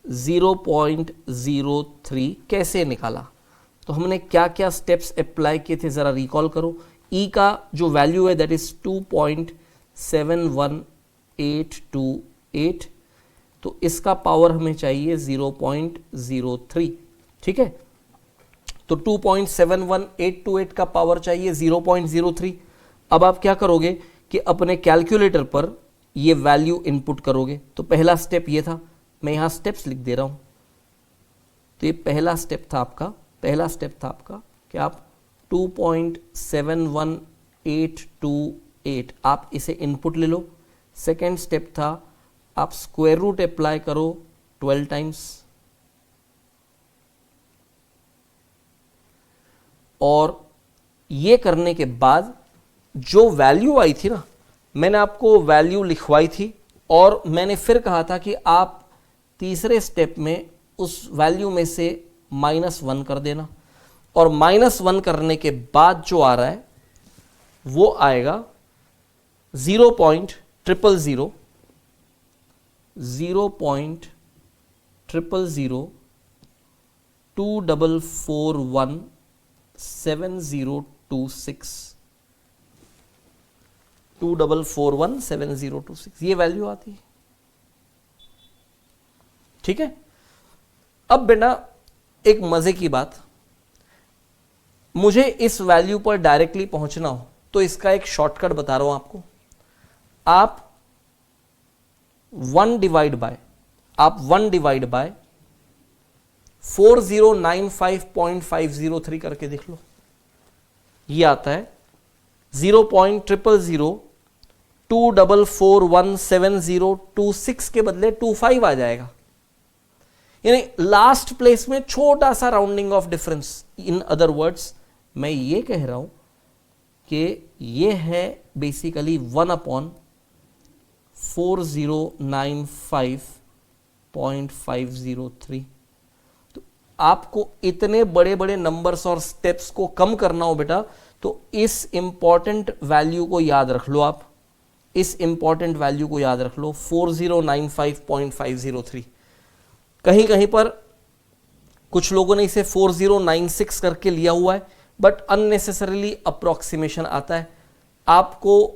A: 0.03 कैसे निकाला, तो हमने क्या क्या स्टेप्स अप्लाई किए थे जरा रिकॉल करो। e का जो वैल्यू है दैट इज 2.718 8 टू 8, तो इसका पावर हमें चाहिए 0.03, ठीक है। तो 2.71828 का पावर चाहिए 0.03। अब आप क्या करोगे कि अपने कैलकुलेटर पर ये वैल्यू इनपुट करोगे। तो पहला स्टेप ये था, मैं यहाँ स्टेप्स लिख दे रहा हूँ। तो ये पहला स्टेप था आपका कि आप 2.71828 आप इसे इनपुट ले लो। सेकेंड स्टेप था आप स्क्वायर रूट अप्लाई करो 12 टाइम्स, और ये करने के बाद जो वैल्यू आई थी ना, मैंने आपको वैल्यू लिखवाई थी और मैंने फिर कहा था कि आप तीसरे स्टेप में उस वैल्यू में से -1 कर देना, और -1 करने के बाद जो आ रहा है वो आएगा 0.000 2441726 ये वैल्यू आती है, ठीक है। अब बेटा एक मजे की बात, मुझे इस वैल्यू पर डायरेक्टली पहुंचना हो तो इसका एक शॉर्टकट बता रहा हूं आपको। आप 1 डिवाइड बाय 4095.503 करके देख लो, ये आता है 0.00024417026 के बदले 25 आ जाएगा, यानी लास्ट प्लेस में छोटा सा राउंडिंग ऑफ डिफरेंस। इन अदर वर्ड्स मैं ये कह रहा हूं कि ये है बेसिकली 1/4095.503। तो आपको इतने बड़े बड़े नंबर्स और स्टेप्स को कम करना हो बेटा, तो इस इंपॉर्टेंट वैल्यू को याद रख लो। आप इस इंपॉर्टेंट वैल्यू को याद रख लो, 4095.503। कहीं कहीं पर कुछ लोगों ने इसे 4096 करके लिया हुआ है, बट अननेसेसरीली अप्रोक्सीमेशन आता है। आपको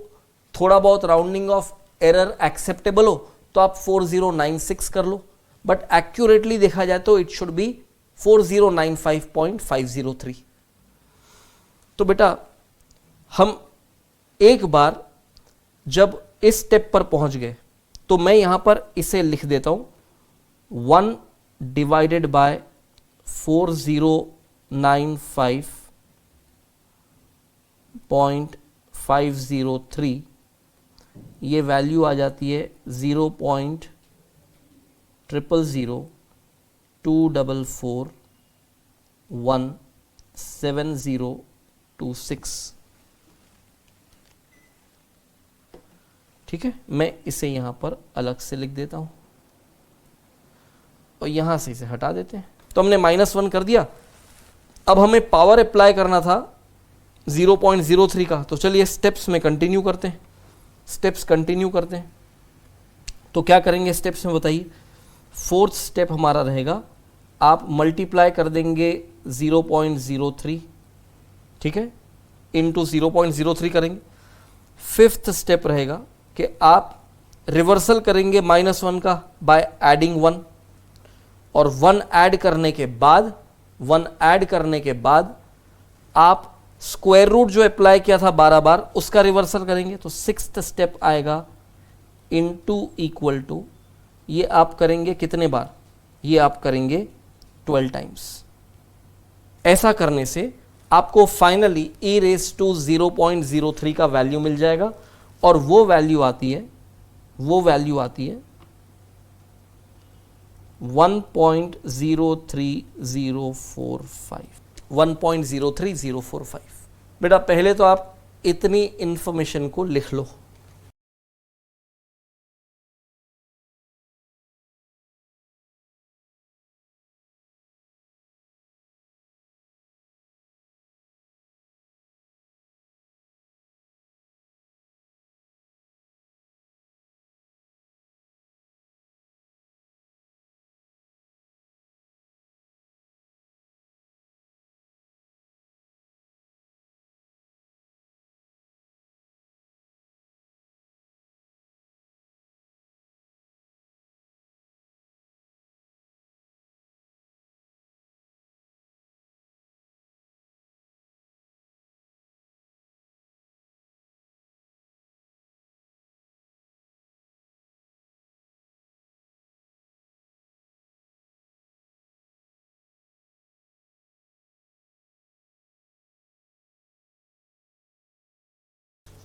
A: थोड़ा बहुत राउंडिंग ऑफ एरर एक्सेप्टेबल हो तो आप 4096 कर लो, बट एक्यूरेटली देखा जाए तो इट शुड बी 4095.503। तो बेटा हम एक बार जब इस स्टेप पर पहुंच गए तो मैं यहां पर इसे लिख देता हूं, 1 डिवाइडेड बाय 4095.503, ये वैल्यू आ जाती है 0.00024417026। ठीक है, मैं इसे यहां पर अलग से लिख देता हूं और यहां से इसे हटा देते हैं। तो हमने -1 कर दिया। अब हमें पावर अप्लाई करना था 0.03 का, तो चलिए स्टेप्स में कंटिन्यू करते हैं। तो क्या करेंगे स्टेप्स में बताइए। फोर्थ स्टेप हमारा रहेगा, आप मल्टीप्लाई कर देंगे 0.03, ठीक है, इंटू 0.03 करेंगे। फिफ्थ स्टेप रहेगा कि आप रिवर्सल करेंगे -1 का बाय एडिंग 1, और 1 ऐड करने के बाद आप स्क्वायर रूट जो अप्लाई किया था 12 बार उसका रिवर्सल करेंगे। तो सिक्स्थ स्टेप आएगा इनटू इक्वल टू, ये आप करेंगे कितने बार, ये आप करेंगे 12 टाइम्स। ऐसा करने से आपको फाइनली e रेज टू 0.03 का वैल्यू मिल जाएगा, और वो वैल्यू आती है 1.03045। बेटा पहले तो आप इतनी इंफॉर्मेशन को लिख लो।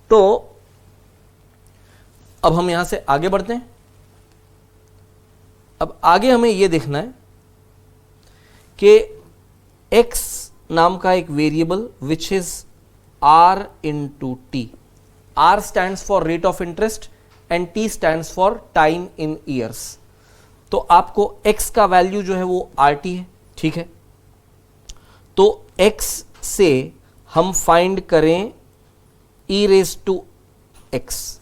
A: तो अब हम यहां से आगे बढ़ते हैं। अब आगे हमें यह देखना है कि x नाम का एक variable which is r into T. r stands for rate of interest and t stands for time in years. तो आपको x का वैल्यू जो है वो RT है, ठीक है। तो x से हम फाइंड करें e raise to x,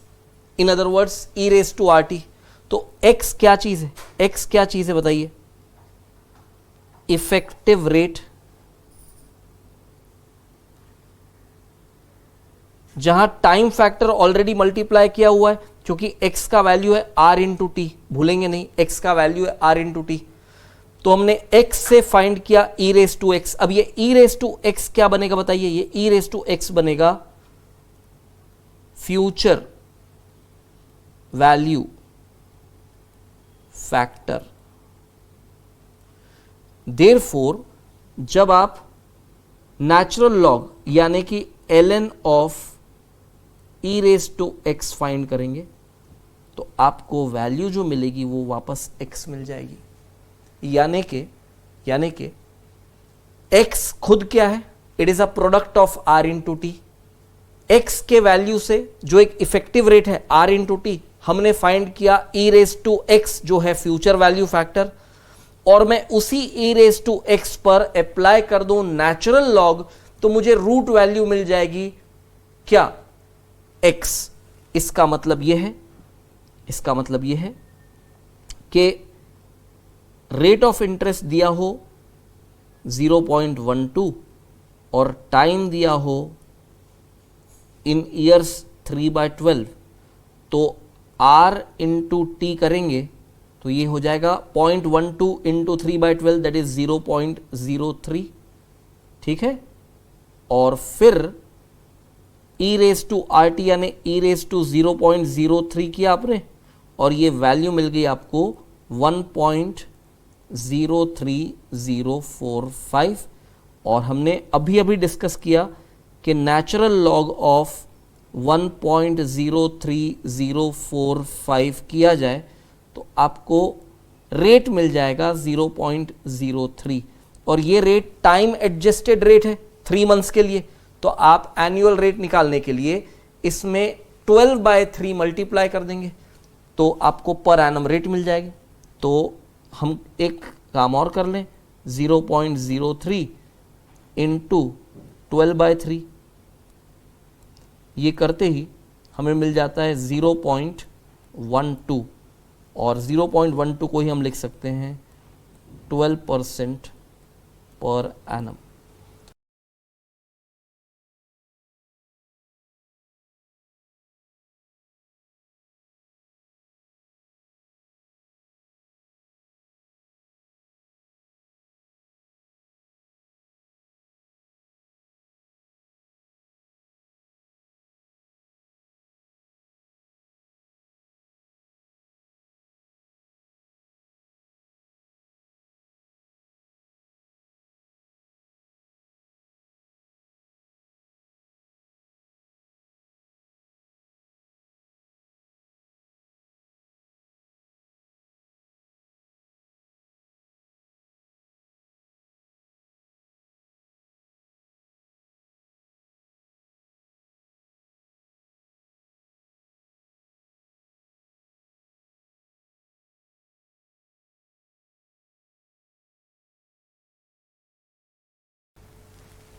A: in other words e raise to RT। तो x क्या चीज है, x क्या चीज है बताइए? इफेक्टिव रेट, जहां टाइम फैक्टर ऑलरेडी मल्टीप्लाई किया हुआ है, क्योंकि x का वैल्यू है r इंटू टी, भूलेंगे नहीं, x का वैल्यू है r इंटू टी। तो हमने x से फाइंड किया e रेज टू x। अब ये e रेज टू x क्या बनेगा बताइए? ये e रेज टू x बनेगा फ्यूचर वैल्यू फैक्टर। देयरफॉर जब आप नेचुरल लॉग यानी कि ln of e raise to x find करेंगे तो आपको वैल्यू जो मिलेगी वो वापस x मिल जाएगी। यानी कि x खुद क्या है? It is a product of r into T. x के वैल्यू से जो एक इफेक्टिव रेट है r इंटू टी, हमने फाइंड किया e रेज टू x जो है फ्यूचर वैल्यू फैक्टर, और मैं उसी e रेज टू x पर अप्लाई कर दूं नेचुरल लॉग, तो मुझे रूट वैल्यू मिल जाएगी क्या? x। इसका मतलब यह है कि रेट ऑफ इंटरेस्ट दिया हो 0.12 और टाइम दिया हो इन ईयर्स 3/12, तो r इंटू टी करेंगे तो ये हो जाएगा 0.12 इंटू 3/12 दैट इज 0.03, ठीक है। और फिर e रेज टू RT यानी e रेज टू 0.03 किया आपने, और ये वैल्यू मिल गई आपको 1.03045। और हमने अभी डिस्कस किया कि नेचुरल लॉग ऑफ 1.03045 किया जाए तो आपको रेट मिल जाएगा 0.03, और ये रेट टाइम एडजस्टेड रेट है 3 मंथ्स के लिए। तो आप एनुअल रेट निकालने के लिए इसमें 12/3 मल्टीप्लाई कर देंगे तो आपको पर एनम रेट मिल जाएगी। तो हम एक काम और कर लें, 0.03 इंटू 12/3, ये करते ही हमें मिल जाता है 0.12, और 0.12 को ही हम लिख सकते हैं 12% पर एनम।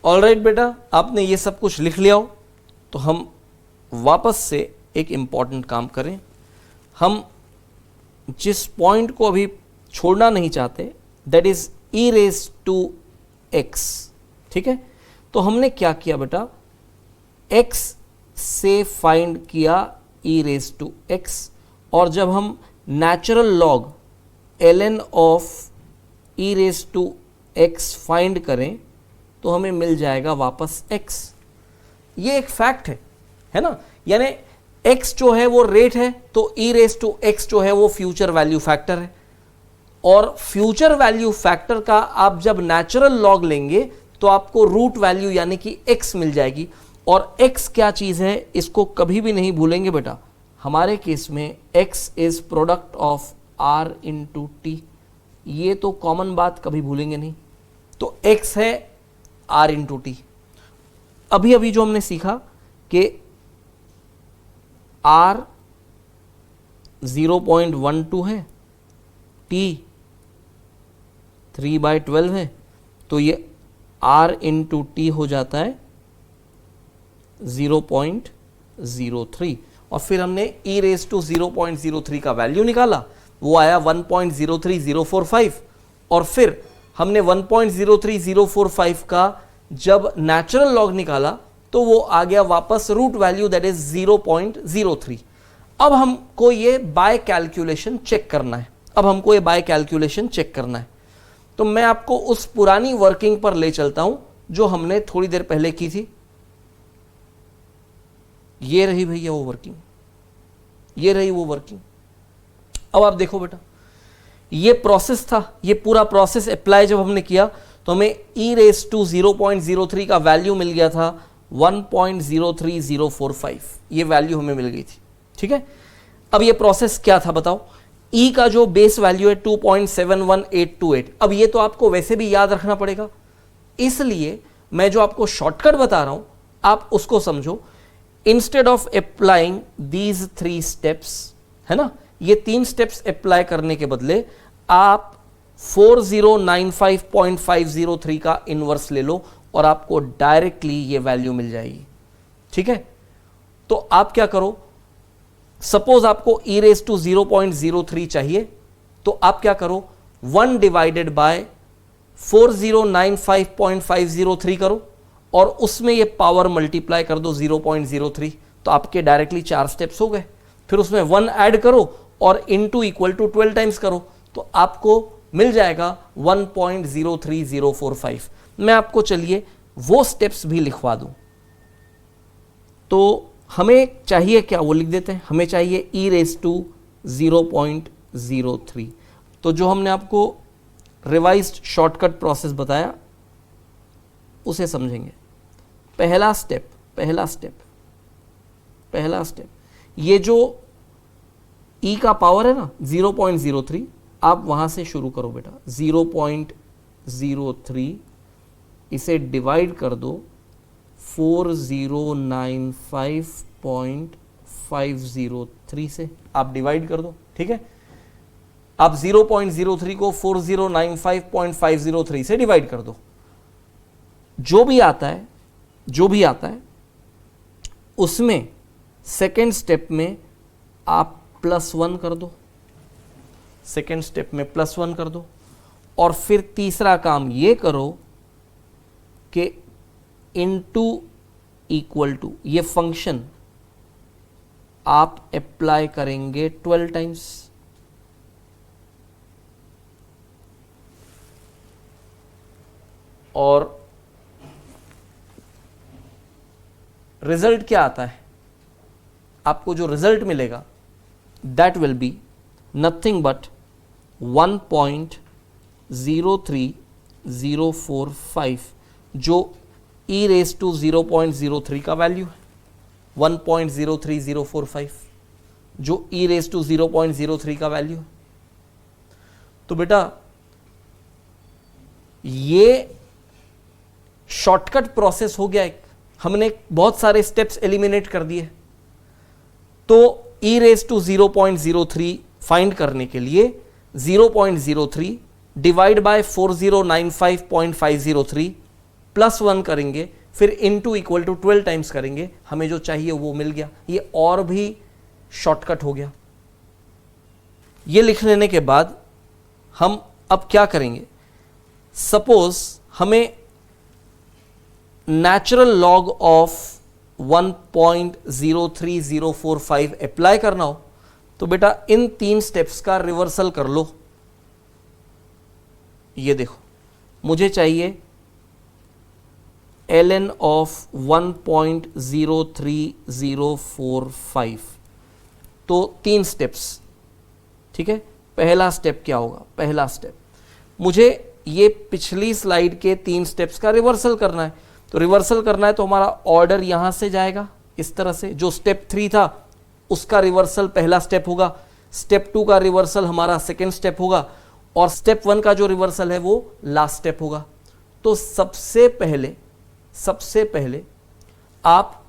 A: ऑलराइट बेटा, आपने ये सब कुछ लिख लिया हो तो हम वापस से एक इम्पॉर्टेंट काम करें। हम जिस पॉइंट को अभी छोड़ना नहीं चाहते that is e raise to x, ठीक है। तो हमने क्या किया बेटा, x से फाइंड किया e रेज टू x, और जब हम natural log ln of e raise to x find करें तो हमें मिल जाएगा वापस x। ये एक फैक्ट है ना, यानी x जो है वो रेट है तो e रेज टू x जो है वो फ्यूचर वैल्यू फैक्टर है, और फ्यूचर वैल्यू फैक्टर का आप जब नेचुरल लॉग लेंगे तो आपको रूट वैल्यू यानी कि x मिल जाएगी। और x क्या चीज़ है इसको कभी भी नहीं भूलेंगे बेटा, हमारे केस में x is product of r into T, ये तो कॉमन बात कभी भूलेंगे नहीं। तो x है r इंटू टी। अभी अभी जो हमने सीखा कि r 0.12 है, t 3/12 है, तो ये r इंटू टी हो जाता है 0.03। और फिर हमने e रेज टू 0.03 का वैल्यू निकाला, वो आया 1.03045। और फिर हमने 1.03045 का जब नेचुरल लॉग निकाला तो वो आ गया वापस रूट वैल्यू, दैट इज 0.03। अब हमको ये बाय कैलकुलेशन चेक करना है, तो मैं आपको उस पुरानी वर्किंग पर ले चलता हूं जो हमने थोड़ी देर पहले की थी। ये रही भैया वो वर्किंग, अब आप देखो बेटा, ये प्रोसेस था, ये पूरा प्रोसेस अप्लाई जब हमने किया तो हमें e रेज टू 0.03 का वैल्यू मिल गया था 1.03045, ये वैल्यू हमें मिल गई थी। ठीक है, अब ये प्रोसेस क्या था बताओ। e का जो बेस वैल्यू है 2.71828, अब ये तो आपको वैसे भी याद रखना पड़ेगा, इसलिए मैं जो आपको शॉर्टकट बता रहा हूं आप उसको समझो। Instead of applying these 3 steps, है ना, ये 3 स्टेप्स अप्लाई करने के बदले आप 4095.503 का इनवर्स ले लो और आपको डायरेक्टली ये वैल्यू मिल जाएगी। ठीक है, तो आप क्या करो, सपोज आपको e रेज टू 0.03 चाहिए, तो आप क्या करो 1 डिवाइडेड बाय 4095.503 करो और उसमें ये पावर मल्टीप्लाई कर दो 0.03, तो आपके डायरेक्टली 4 स्टेप्स हो गए। फिर उसमें 1 ऐड करो और इनटू इक्वल टू 12 टाइम्स करो, तो आपको मिल जाएगा 1.03045। मैं आपको चलिए वो स्टेप्स भी लिखवा दूं। तो हमें चाहिए क्या, वो लिख देते हैं, हमें चाहिए e रेज टू 0.03। तो जो हमने आपको रिवाइज्ड शॉर्टकट प्रोसेस बताया उसे समझेंगे। पहला स्टेप, ये जो e का पावर है ना 0.03, आप वहां से शुरू करो बेटा। 0.03 इसे डिवाइड कर दो 4095.503 से, आप डिवाइड कर दो। ठीक है, आप 0.03 को 4095.503 से डिवाइड कर दो। जो भी आता है उसमें सेकेंड स्टेप में आप +1 कर दो, और फिर तीसरा काम ये करो कि इनटू इक्वल टू ये फंक्शन आप अप्लाई करेंगे 12 टाइम्स। और रिजल्ट क्या आता है, आपको जो रिजल्ट मिलेगा that will be nothing but 1.03045, जो e रेज टू 0.03 का वैल्यू है। 1.03045 जो e रेज टू 0.03 का वैल्यू है। तो बेटा ये शॉर्टकट प्रोसेस हो गया एक, हमने बहुत सारे स्टेप्स एलिमिनेट कर दिए। तो e रेज टू 0.03 फाइंड करने के लिए 0.03 डिवाइड बाय 4095.503 +1 करेंगे, फिर इनटू इक्वल टू 12 टाइम्स करेंगे, हमें जो चाहिए वो मिल गया। ये और भी शॉर्टकट हो गया। ये लिख लेने के बाद हम अब क्या करेंगे, सपोज हमें नेचुरल लॉग ऑफ 1.03045 अप्लाई करना हो, तो बेटा इन 3 स्टेप्स का रिवर्सल कर लो। ये देखो, मुझे चाहिए ln ऑफ 1.03045, तो 3 स्टेप्स। ठीक है, पहला स्टेप क्या होगा, पहला स्टेप मुझे ये पिछली स्लाइड के 3 स्टेप्स का रिवर्सल करना है। तो रिवर्सल करना है तो हमारा ऑर्डर यहां से जाएगा इस तरह से, जो स्टेप 3 था उसका रिवर्सल पहला स्टेप होगा, स्टेप 2 का रिवर्सल हमारा सेकेंड स्टेप होगा, और स्टेप 1 का जो रिवर्सल है वो लास्ट स्टेप होगा। तो सबसे पहले आप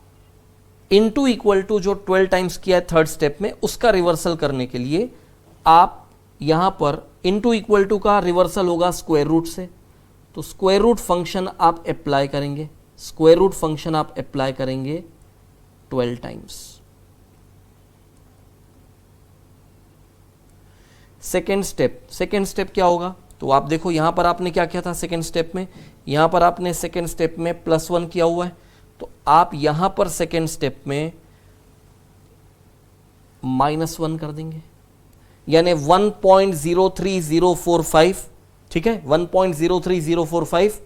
A: इनटू इक्वल टू जो 12 टाइम्स किया है थर्ड स्टेप में, उसका रिवर्सल करने के लिए आप यहां पर इनटू इक्वल टू का रिवर्सल होगा स्क्वायर रूट से, तो स्क्वायर रूट फंक्शन आप अप्लाई करेंगे, स्क्वायर रूट फंक्शन आप अप्लाई करेंगे 12 टाइम्स। सेकेंड स्टेप क्या होगा, तो आप देखो यहां पर आपने क्या किया था सेकेंड स्टेप में, यहां पर आपने सेकेंड स्टेप में +1 किया हुआ है, तो आप यहां पर सेकेंड स्टेप में -1 कर देंगे, यानी 1.03045, ठीक है, 1.03045,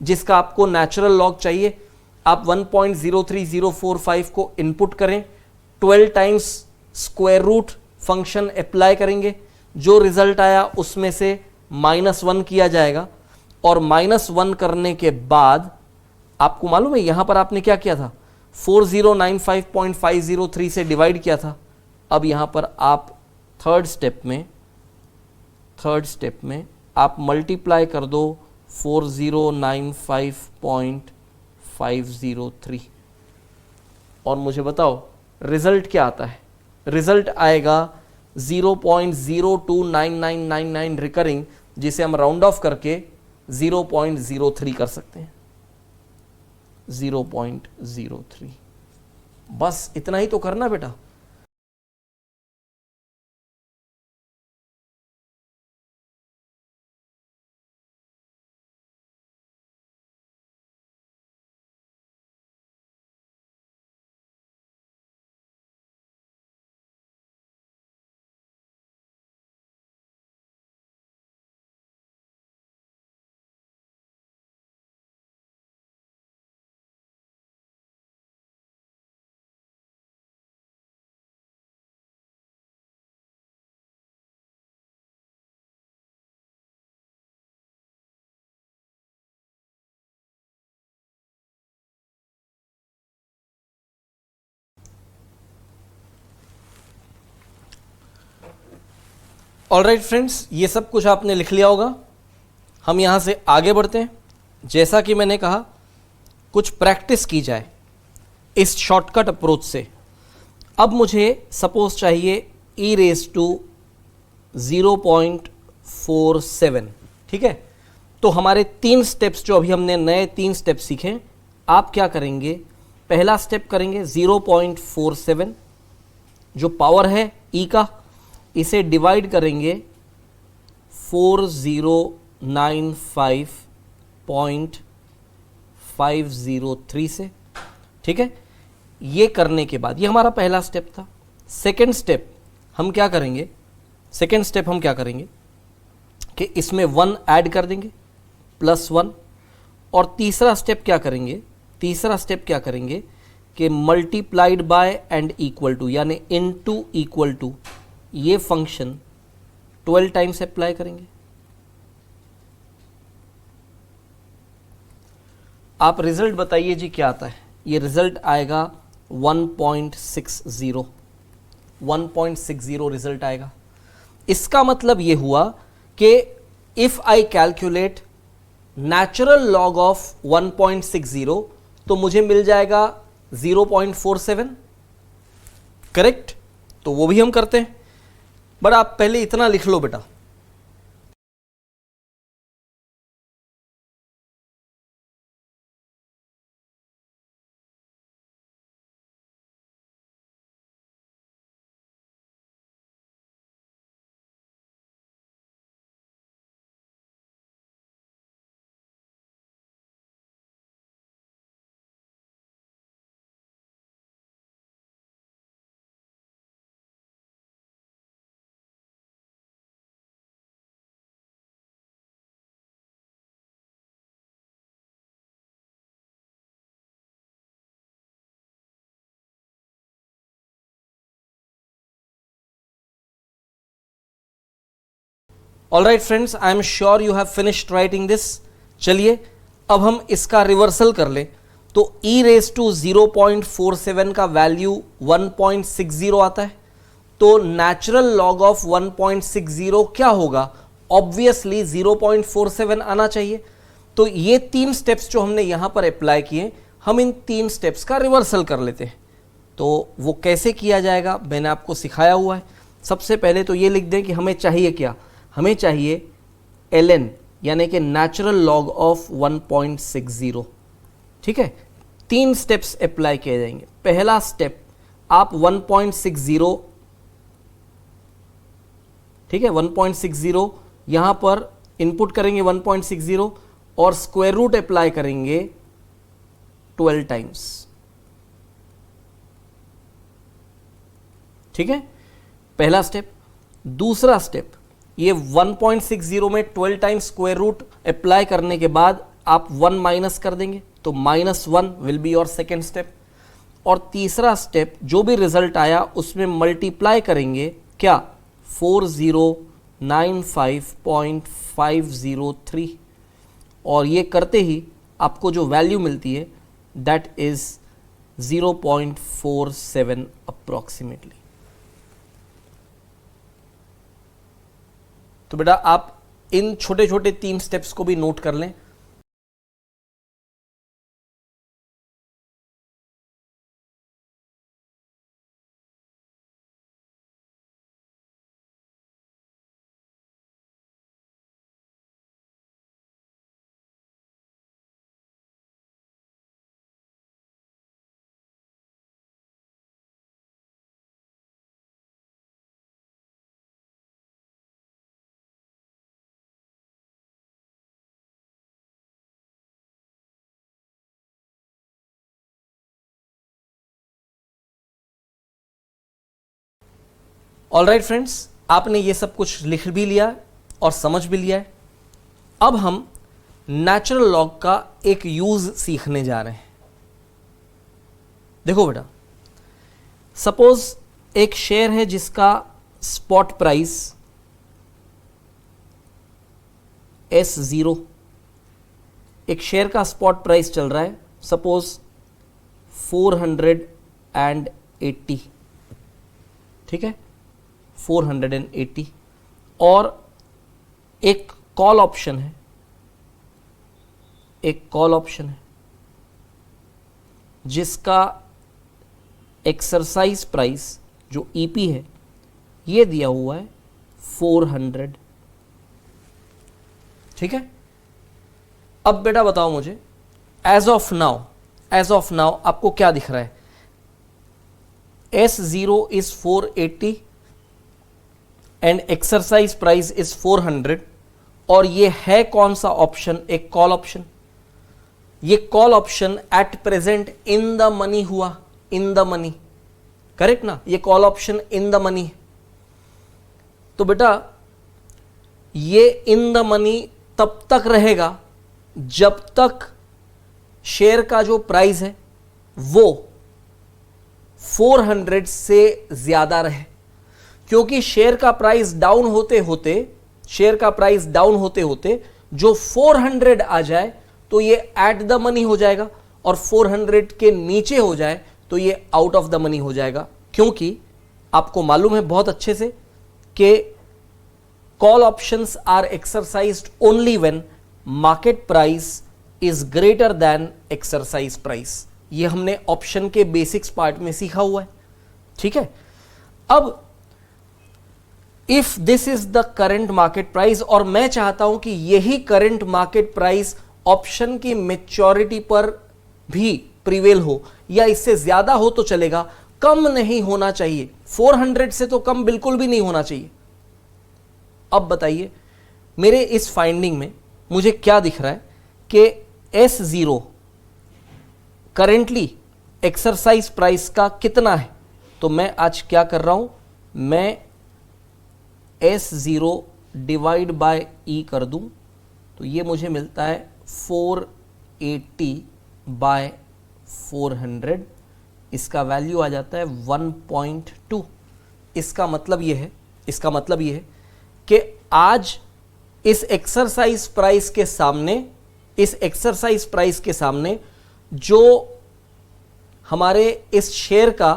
A: जिसका आपको नेचुरल लॉग चाहिए। आप 1.03045 को इनपुट करें, 12 times square root function apply करेंगे, जो रिजल्ट आया उसमें से -1 किया जाएगा, और -1 करने के बाद आपको मालूम है यहां पर आपने क्या किया था, 4095.503 से डिवाइड किया था। अब यहां पर आप थर्ड स्टेप में आप मल्टीप्लाई कर दो 4095.503, और मुझे बताओ रिजल्ट क्या आता है। रिजल्ट आएगा 0.029999 रिकरिंग, जिसे हम राउंड ऑफ करके 0.03 कर सकते हैं, 0.03। बस इतना ही तो करना बेटा। ऑलराइट फ्रेंड्स, ये सब कुछ आपने लिख लिया होगा। हम यहाँ से आगे बढ़ते हैं। जैसा कि मैंने कहा, कुछ प्रैक्टिस की जाए इस शॉर्टकट अप्रोच से। अब मुझे सपोज चाहिए e रेज टू 0.47, ठीक है। तो हमारे 3 स्टेप्स जो अभी हमने नए 3 स्टेप सीखे, आप क्या करेंगे, पहला स्टेप करेंगे 0.47, जो पावर है e का, इसे डिवाइड करेंगे 4095.503 से, ठीक है। ये करने के बाद, ये हमारा पहला स्टेप था। सेकेंड स्टेप हम क्या करेंगे, कि इसमें 1 ऐड कर देंगे, +1। और तीसरा स्टेप क्या करेंगे, कि multiplied by and equal to, यानी इनटू इक्वल टू, ये फंक्शन 12 टाइम्स अप्लाई करेंगे। आप रिजल्ट बताइए जी क्या आता है। ये रिजल्ट आएगा 1.60 रिजल्ट आएगा। इसका मतलब ये हुआ कि if I calculate natural log of 1.60, तो मुझे मिल जाएगा 0.47, करेक्ट। तो वो भी हम करते हैं, बट आप पहले इतना लिख लो बेटा। Alright friends, I am sure you have finished writing this. चलिए अब हम इसका रिवर्सल कर लें। तो e रेस टू 0.47 का वैल्यू 1.60 आता है, तो नेचुरल लॉग ऑफ 1.60 क्या होगा, ऑब्वियसली 0.47 आना चाहिए। तो ये 3 स्टेप्स जो हमने यहां पर अप्लाई किए, हम इन 3 स्टेप्स का रिवर्सल कर लेते हैं। तो वो कैसे किया जाएगा मैंने आपको सिखाया हुआ है। सबसे पहले तो ये लिख दें कि हमें चाहिए क्या, हमें चाहिए ln यानी कि नेचुरल लॉग ऑफ 1.60। ठीक है, 3 स्टेप्स अप्लाई किए जाएंगे। पहला स्टेप, आप 1.60, ठीक है, 1.60 यहां पर इनपुट करेंगे 1.60 और स्क्वायर रूट अप्लाई करेंगे 12 टाइम्स। ठीक है, पहला स्टेप। दूसरा स्टेप, ये 1.60 में 12 टाइम्स स्क्वायर रूट अप्लाई करने के बाद आप 1 माइनस कर देंगे, तो -1 will be your second step. और तीसरा स्टेप, जो भी रिजल्ट आया उसमें मल्टीप्लाई करेंगे क्या, 4095.503, और ये करते ही आपको जो वैल्यू मिलती है दैट इज 0.47 अप्रोक्सीमेटली। तो बेटा आप इन छोटे छोटे 3 स्टेप्स को भी नोट कर लें। ऑलराइट फ्रेंड्स, आपने ये सब कुछ लिख भी लिया और समझ भी लिया है। अब हम नेचुरल लॉग का एक यूज सीखने जा रहे हैं। देखो बेटा, सपोज एक शेयर है जिसका स्पॉट प्राइस S0, एक शेयर का स्पॉट प्राइस चल रहा है सपोज 480, ठीक है, 480, और एक कॉल ऑप्शन है, एक कॉल ऑप्शन है जिसका एक्सरसाइज प्राइस जो EP है ये दिया हुआ है 400। ठीक है, अब बेटा बताओ मुझे, एज ऑफ नाउ आपको क्या दिख रहा है, S0 is 480 and exercise price is 400, और ये है कौन सा ऑप्शन, एक कॉल ऑप्शन। ये call option at present in the money हुआ, इन द मनी, करेक्ट ना, ये call option in the money है। तो बेटा ये इन द मनी तब तक रहेगा जब तक शेयर का जो प्राइस है वो 400 से ज्यादा रहे, क्योंकि शेयर का प्राइस डाउन होते होते जो 400 आ जाए तो ये एट द मनी हो जाएगा, और 400 के नीचे हो जाए तो ये आउट ऑफ द मनी हो जाएगा। क्योंकि आपको मालूम है बहुत अच्छे से कि call options are exercised only when market price is greater than exercise price. ये हमने ऑप्शन के बेसिक्स पार्ट में सीखा हुआ है। ठीक है, अब if this is the current market price, और मैं चाहता हूं कि यही करंट मार्केट प्राइस ऑप्शन की मैच्योरिटी पर भी प्रिवेल हो, या इससे ज्यादा हो तो चलेगा, कम नहीं होना चाहिए, 400 से तो कम बिल्कुल भी नहीं होना चाहिए। अब बताइए मेरे इस फाइंडिंग में मुझे क्या दिख रहा है कि S0 करेंटली एक्सरसाइज प्राइस का कितना है। तो मैं आज क्या कर रहा हूं, मैं S0 डिवाइड बाय E कर दूं, तो ये मुझे मिलता है 480 बाय 400, इसका वैल्यू आ जाता है 1.2। इसका मतलब ये है कि आज इस एक्सरसाइज प्राइस के सामने जो हमारे इस शेयर का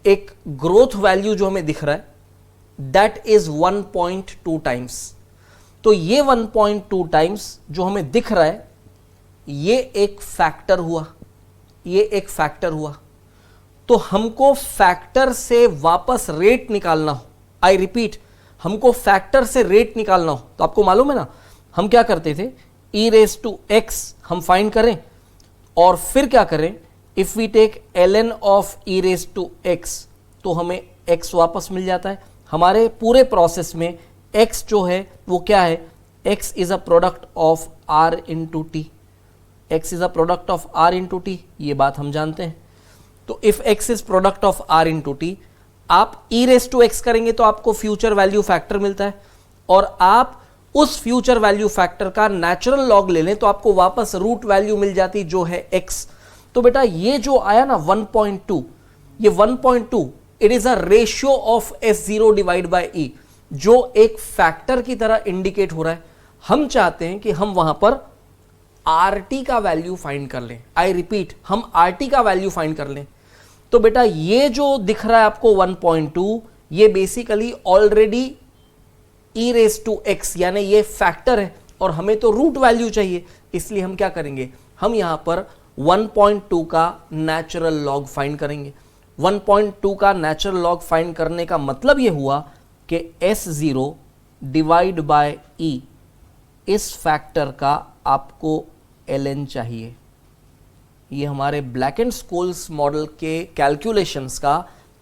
A: एक ग्रोथ वैल्यू जो हमें दिख रहा है दैट इज 1.2 टाइम्स। तो ये 1.2 टाइम्स जो हमें दिख रहा है ये एक फैक्टर हुआ, ये एक फैक्टर हुआ। तो हमको फैक्टर से वापस रेट निकालना हो, आई रिपीट, हमको फैक्टर से रेट निकालना हो तो आपको मालूम है ना हम क्या करते थे, e रेज टू x हम फाइंड करें और फिर क्या करें, if we take ln of e raise to x तो हमें x वापस मिल जाता है। हमारे पूरे प्रोसेस में x जो है वो क्या है, x is a product of r into T, x is a product of r into T, ये बात हम जानते हैं। तो if x is product of r into T, आप e रेज टू x करेंगे तो आपको फ्यूचर वैल्यू फैक्टर मिलता है और आप उस फ्यूचर वैल्यू फैक्टर का नेचुरल लॉग ले लें तो आपको वापस रूट वैल्यू मिल जाती जो है x। तो बेटा ये जो आया ना 1.2, ये 1.2 it is a ratio of S0 divide by E, जो एक फैक्टर की तरह इंडिकेट हो रहा है। हम चाहते हैं कि हम वहां पर RT का वैल्यू फाइंड कर लें, आई रिपीट हम RT का वैल्यू फाइंड कर लें। तो बेटा ये जो दिख रहा है आपको 1.2, ये basically already e raise to x यानी ये फैक्टर है और हमें तो रूट वैल्यू चाहिए, इसलिए हम क्या करेंगे, हम यहां पर 1.2 का नेचुरल लॉग फाइंड करेंगे। 1.2 का नेचुरल लॉग फाइंड करने का मतलब ये हुआ कि S0 डिवाइड बाय E, इस फैक्टर का आपको ln चाहिए। ये हमारे ब्लैक एंड स्कूल्स मॉडल के कैलकुलेशंस का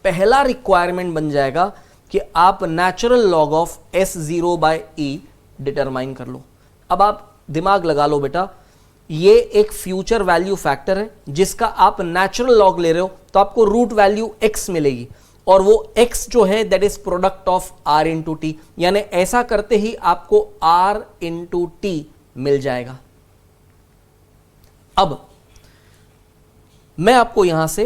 A: पहला रिक्वायरमेंट बन जाएगा कि आप natural log of S0 by E determine कर लो। अब आप दिमाग लगा लो बेटा, ये एक फ्यूचर वैल्यू फैक्टर है जिसका आप नेचुरल लॉग ले रहे हो तो आपको रूट वैल्यू x मिलेगी और वो x जो है that is product of r into T, यानी ऐसा करते ही आपको r इंटू टी मिल जाएगा। अब मैं आपको यहां से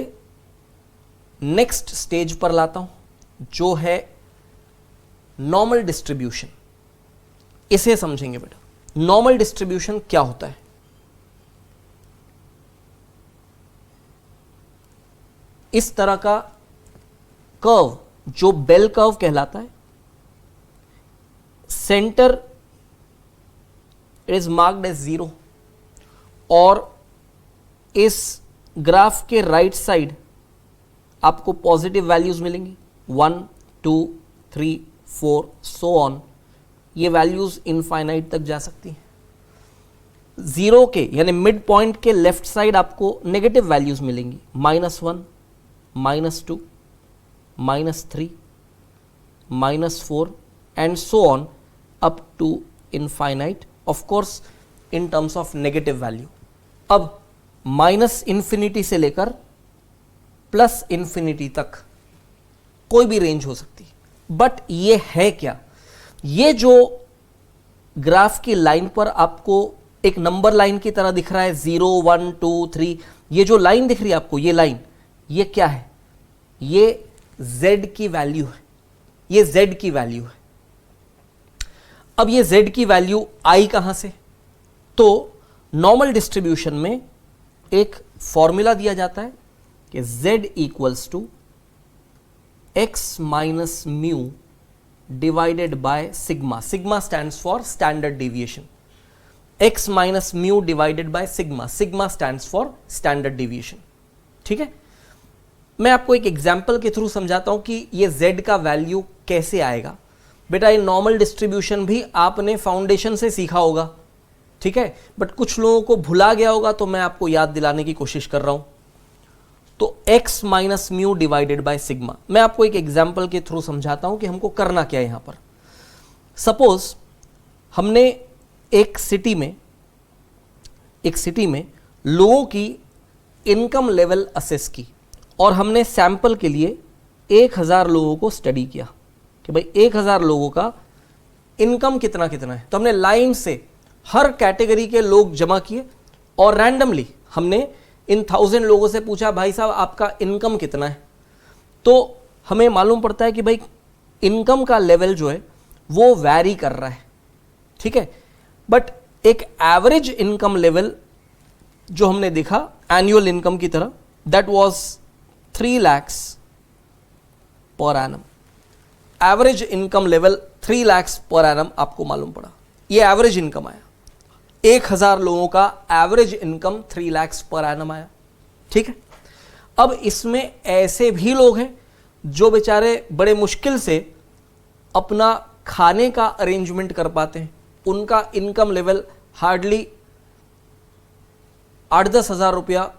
A: नेक्स्ट स्टेज पर लाता हूं जो है नॉर्मल डिस्ट्रीब्यूशन। इसे समझेंगे बेटा, नॉर्मल डिस्ट्रीब्यूशन क्या होता है। इस तरह का कर्व जो बेल कर्व कहलाता है, सेंटर इज मार्क्ड एज 0 और इस ग्राफ के राइट साइड आपको पॉजिटिव वैल्यूज मिलेंगी 1 2 3 4 सो ऑन, ये वैल्यूज इनफाइनाइट तक जा सकती हैं। 0 के यानी मिड पॉइंट के लेफ्ट साइड आपको नेगेटिव वैल्यूज मिलेंगी -1 -2 -3 -4 and so on up to infinite, of course in terms of negative value. अब -इन्फिनिटी से लेकर +इन्फिनिटी तक कोई भी रेंज हो सकती है। बट ये है क्या, ये जो ग्राफ की लाइन पर आपको एक नंबर लाइन की तरह दिख रहा है 0 1 2 3, ये जो लाइन दिख रही है आपको, ये लाइन, ये क्या है, ये z की वैल्यू है, ये z की वैल्यू है। अब ये z की वैल्यू आई कहां से, तो नॉर्मल डिस्ट्रीब्यूशन में एक फॉर्मूला दिया जाता है कि z equals to x minus mu divided by sigma, sigma stands for standard deviation, x minus mu divided by sigma, sigma stands for standard deviation. ठीक है, मैं आपको एक एग्जांपल के थ्रू समझाता हूं कि ये z का वैल्यू कैसे आएगा। बेटा ये नॉर्मल डिस्ट्रीब्यूशन भी आपने फाउंडेशन से सीखा होगा, ठीक है, बट कुछ लोगों को भुला गया होगा तो मैं आपको याद दिलाने की कोशिश कर रहा हूं। तो x minus mu divided by sigma, मैं आपको एक एग्जांपल के थ्रू समझाता हूं कि हमको करना क्या है यहां पर। सपोज हमने एक सिटी में लोगों की इनकम लेवल असेस की और हमने सैंपल के लिए 1000 लोगों को स्टडी किया कि भाई 1000 लोगों का इनकम कितना कितना है। तो हमने लाइन से हर कैटेगरी के लोग जमा किए और रैंडमली हमने इन 1000 लोगों से पूछा भाई साहब आपका इनकम कितना है। तो हमें मालूम पड़ता है कि भाई इनकम का लेवल जो है वो वैरी कर रहा है, ठीक है, बट एक एवरेज इनकम लेवल जो हमने देखा एनुअल इनकम की तरह, that was 3 lakhs per annum. Average income level 3 lakhs per annum आपको मालूम पड़ा, ये एवरेज इनकम आया। 1000 लोगों का average income 3 lakhs per annum आया, ठीक है। अब इसमें ऐसे भी लोग हैं जो बेचारे बड़े मुश्किल से अपना खाने का अरेंजमेंट कर पाते हैं, उनका इनकम लेवल हार्डली 8-10 हज़ार रुपया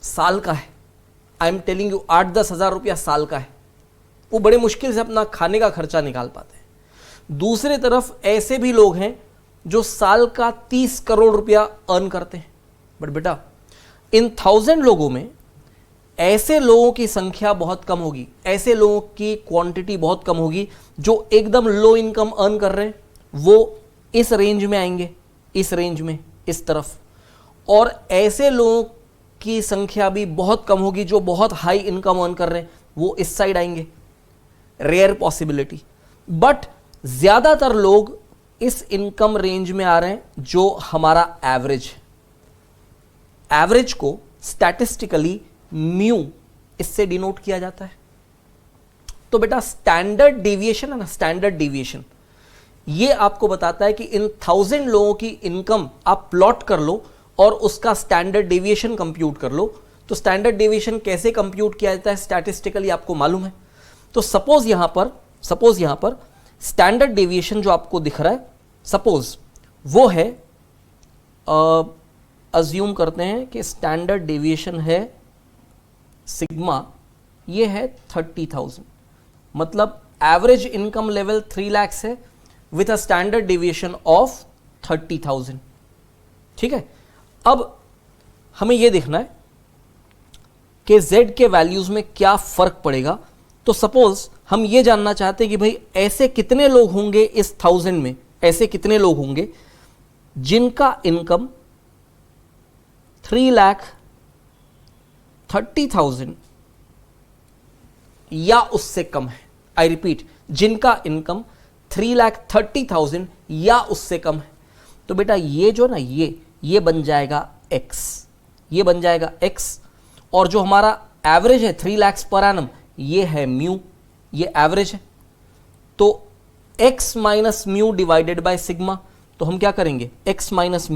A: साल का है। आई एम टेलिंग यू, 8-10 हज़ार रुपया साल का है, वो बड़े मुश्किल से अपना खाने का खर्चा निकाल पाते हैं। दूसरे तरफ ऐसे भी लोग हैं जो साल का 30 करोड़ रुपया अर्न करते हैं। बट बेटा, इन 1000 लोगों में ऐसे लोगों की संख्या बहुत कम होगी, ऐसे लोगों की क्वांटिटी बहुत कम होगी जो एकदम लो इनकम अर्न कर रहे हैं, वो इस रेंज में आएंगे, इस रेंज में, इस तरफ। और ऐसे लोगों की संख्या भी बहुत कम होगी जो बहुत हाई इनकम अर्न कर रहे हैं, वो इस साइड आएंगे। रेयर पॉसिबिलिटी, बट ज्यादातर लोग इस इनकम रेंज में आ रहे हैं जो हमारा एवरेज है। एवरेज को स्टैटिस्टिकली म्यू इससे डिनोट किया जाता है। तो बेटा स्टैंडर्ड डेविएशन है ना, स्टैंडर्ड डेविएशन ये आपको बताता है कि इन 1000 लोगों की इनकम आप प्लॉट कर लो और उसका स्टैंडर्ड डेविएशन कंप्यूट कर लो। तो स्टैंडर्ड डेविएशन कैसे कंप्यूट किया जाता है स्टैटिस्टिकली आपको मालूम है। तो सपोज यहां पर स्टैंडर्ड डेविएशन जो आपको दिख रहा है, सपोज वो है, अज्यूम करते हैं कि स्टैंडर्ड डेविएशन है सिग्मा, ये है 30,000, मतलब एवरेज इनकम लेवल 3 lakhs है with a standard deviation of 30,000, ठीक है। अब हमें यह देखना है कि z के वैल्यूज में क्या फर्क पड़ेगा। तो सपोज हम ये जानना चाहते हैं कि भाई ऐसे कितने लोग होंगे इस 1000 में, ऐसे कितने लोग होंगे जिनका इनकम 3,30,000 या उससे कम है। आई रिपीट, जिनका इनकम 3,30,000 या उससे कम है। तो बेटा ये जो ना ये बन जाएगा x, ये बन जाएगा x, और जो हमारा एवरेज है 3 lakhs पर एनम, ये है म्यू, ये एवरेज है। तो x minus mu divided by sigma, तो हम क्या करेंगे, x minus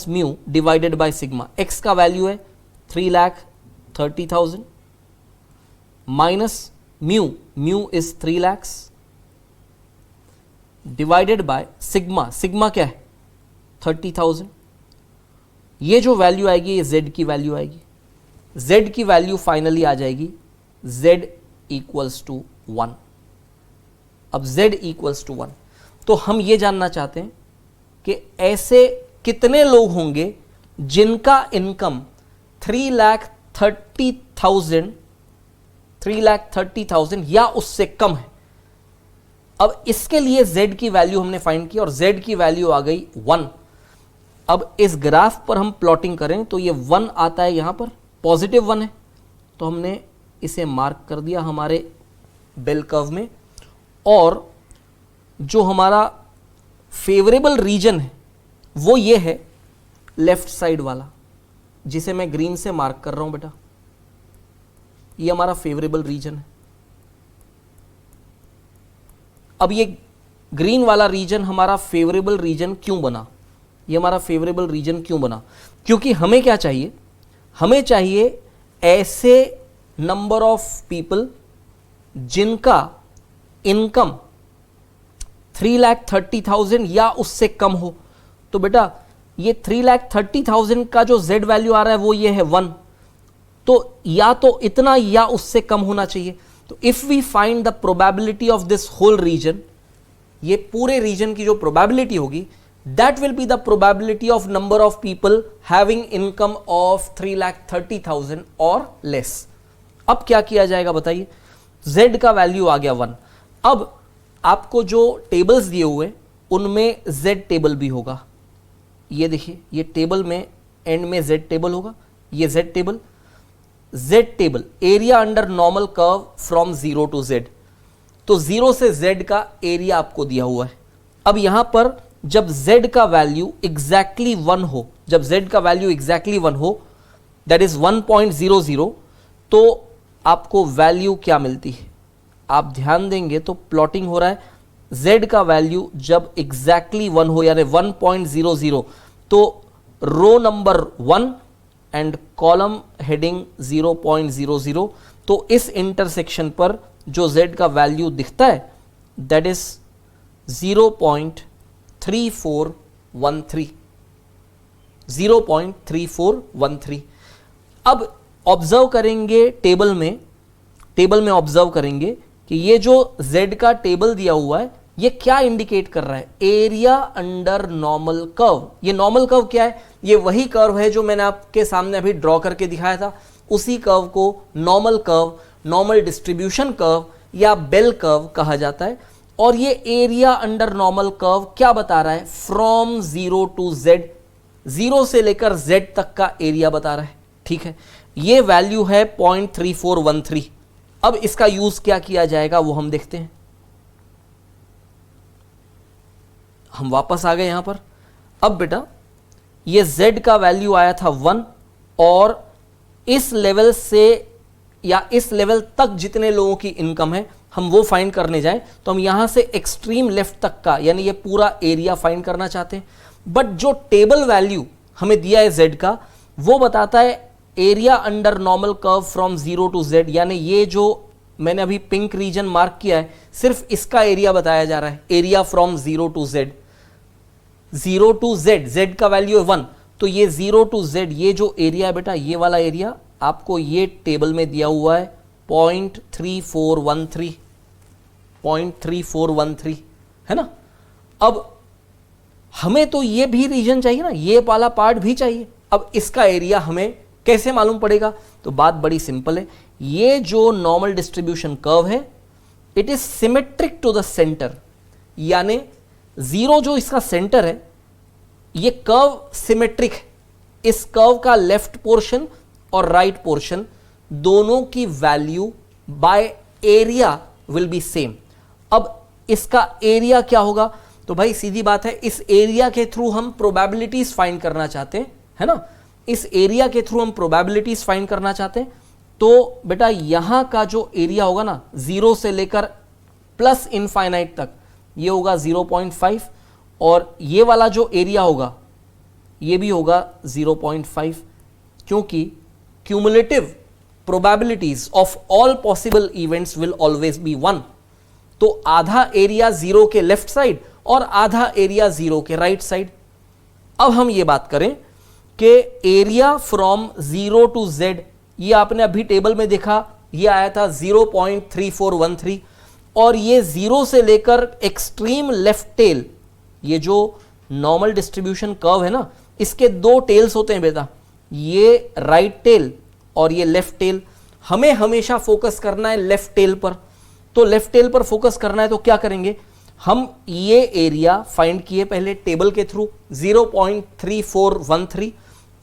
A: mu divided by sigma. x का वैल्यू है 3,30,000 minus mu is 3 lakhs divided by sigma क्या है 30,000। ये जो वैल्यू आएगी ये z की वैल्यू आएगी, z की वैल्यू फाइनली आ जाएगी z इक्वल्स टू 1। अब z इक्वल्स टू 1, तो हम ये जानना चाहते हैं कि ऐसे कितने लोग होंगे जिनका इनकम 3,30,000 या उससे कम है। अब इसके लिए z की वैल्यू हमने फाइंड की और z की वैल्यू आ गई 1। अब इस ग्राफ पर हम प्लॉटिंग करें तो ये 1 आता है, यहां पर पॉजिटिव 1 है, तो हमने इसे मार्क कर दिया हमारे बेल कर्व में। और जो हमारा फेवरेबल रीजन है वो ये है लेफ्ट साइड वाला, जिसे मैं ग्रीन से मार्क कर रहा हूं बेटा, ये हमारा फेवरेबल रीजन है। अब ये ग्रीन वाला रीजन हमारा फेवरेबल रीजन क्यों बना, ये हमारा फेवरेबल रीजन क्यों बना, क्योंकि हमें क्या चाहिए, हमें चाहिए ऐसे नंबर ऑफ पीपल जिनका इनकम 3,30,000 या उससे कम हो। तो बेटा ये 3,30,000 का जो z वैल्यू आ रहा है वो ये है 1, तो या तो इतना या उससे कम होना चाहिए। तो if we find the probability of this whole region, ये पूरे रीजन की जो प्रोबेबिलिटी होगी, that will be the probability of number of people having income of 3,30,000 और लेस। अब क्या किया जाएगा बताइए, z का वैल्यू आ गया 1। अब आपको जो टेबल्स दिए हुए उनमें z टेबल भी होगा, ये देखिए, ये टेबल में एंड में z टेबल होगा, ये z table area under normal curve from 0 to z। तो 0 से z का एरिया आपको दिया हुआ है। अब यहां पर जब z का वैल्यू एग्जैक्टली 1 हो, जब z का वैल्यू एग्जैक्टली 1 हो, दैट इज 1.00, तो आपको वैल्यू क्या मिलती है? आप ध्यान देंगे तो प्लॉटिंग हो रहा है, z का वैल्यू जब एग्जैक्टली 1 हो यानी 1.00, तो row number 1 and column heading 0.00, तो इस इंटरसेक्शन पर जो z का वैल्यू दिखता है दैट इज 0.3413, 0.3413। अब ऑब्जर्व करेंगे टेबल में ऑब्जर्व करेंगे कि ये जो z का टेबल दिया हुआ है ये क्या इंडिकेट कर रहा है? Area under normal curve. ये नॉर्मल कर्व क्या है? ये वही कर्व है जो मैंने आपके सामने अभी ड्रॉ करके दिखाया था, उसी कर्व को normal curve, normal distribution curve या बेल कर्व कहा जाता है। और ये एरिया अंडर नॉर्मल कर्व क्या बता रहा है? फ्रॉम 0 टू z, 0 से लेकर z तक का एरिया बता रहा है। ठीक है, ये वैल्यू है 0.3413। अब इसका यूज क्या किया जाएगा वो हम देखते हैं। हम वापस आ गए यहां पर। अब बेटा ये z का वैल्यू आया था 1, और इस लेवल से या इस लेवल तक जितने लोगों की इनकम है हम वो फाइंड करने जाएं तो हम यहां से एक्सट्रीम लेफ्ट तक का यानी ये पूरा एरिया फाइंड करना चाहते हैं। बट जो टेबल वैल्यू हमें दिया है z का, वो बताता है area under normal curve from 0 to z, यानी ये जो मैंने अभी पिंक रीजन मार्क किया है सिर्फ इसका एरिया बताया जा रहा है, area from 0 to z। 0 to z का वैल्यू है 1, तो ये 0 टू z ये जो एरिया है बेटा, ये वाला एरिया आपको ये टेबल में दिया हुआ है 0.3413 है ना। अब हमें तो ये भी रीजन चाहिए ना, ये वाला पार्ट भी चाहिए। अब इसका एरिया हमें कैसे मालूम पड़ेगा? तो बात बड़ी सिंपल है, ये जो नॉर्मल डिस्ट्रीब्यूशन कर्व है it is symmetric to the centre, यानी 0 जो इसका सेंटर है ये कर्व सिमेट्रिक है। इस कर्व का लेफ्ट पोर्शन और राइट पोर्शन दोनों की value by area will be same. अब इसका एरिया क्या होगा? तो भाई सीधी बात है, इस एरिया के थ्रू हम प्रोबेबिलिटीज फाइंड करना चाहते हैं, है ना। इस एरिया के थ्रू हम प्रोबेबिलिटीज फाइंड करना चाहते हैं। तो बेटा यहां का जो एरिया होगा ना, 0 से लेकर प्लस इनफाइनाइट तक, ये होगा 0.5, और ये वाला जो एरिया होगा ये भी होगा 0.5, क्योंकि cumulative probabilities of all possible events will always be 1। तो आधा एरिया 0 के लेफ्ट साइड और आधा एरिया 0 के राइट साइड। अब हम ये बात करें कि एरिया फ्रॉम 0 टू z, ये आपने अभी टेबल में देखा, ये आया था 0.3413, और ये 0 से लेकर एक्सट्रीम लेफ्ट टेल, ये जो नॉर्मल डिस्ट्रीब्यूशन कर्व है ना, इसके 2 टेल्स होते हैं बेटा, ये राइट टेल और ये लेफ्ट टेल। हमें हमेशा फोकस करना है लेफ्ट टेल पर, तो लेफ्ट टेल पर फोकस करना है तो क्या करेंगे हम? ये एरिया फाइंड किए पहले टेबल के थ्रू 0.3413,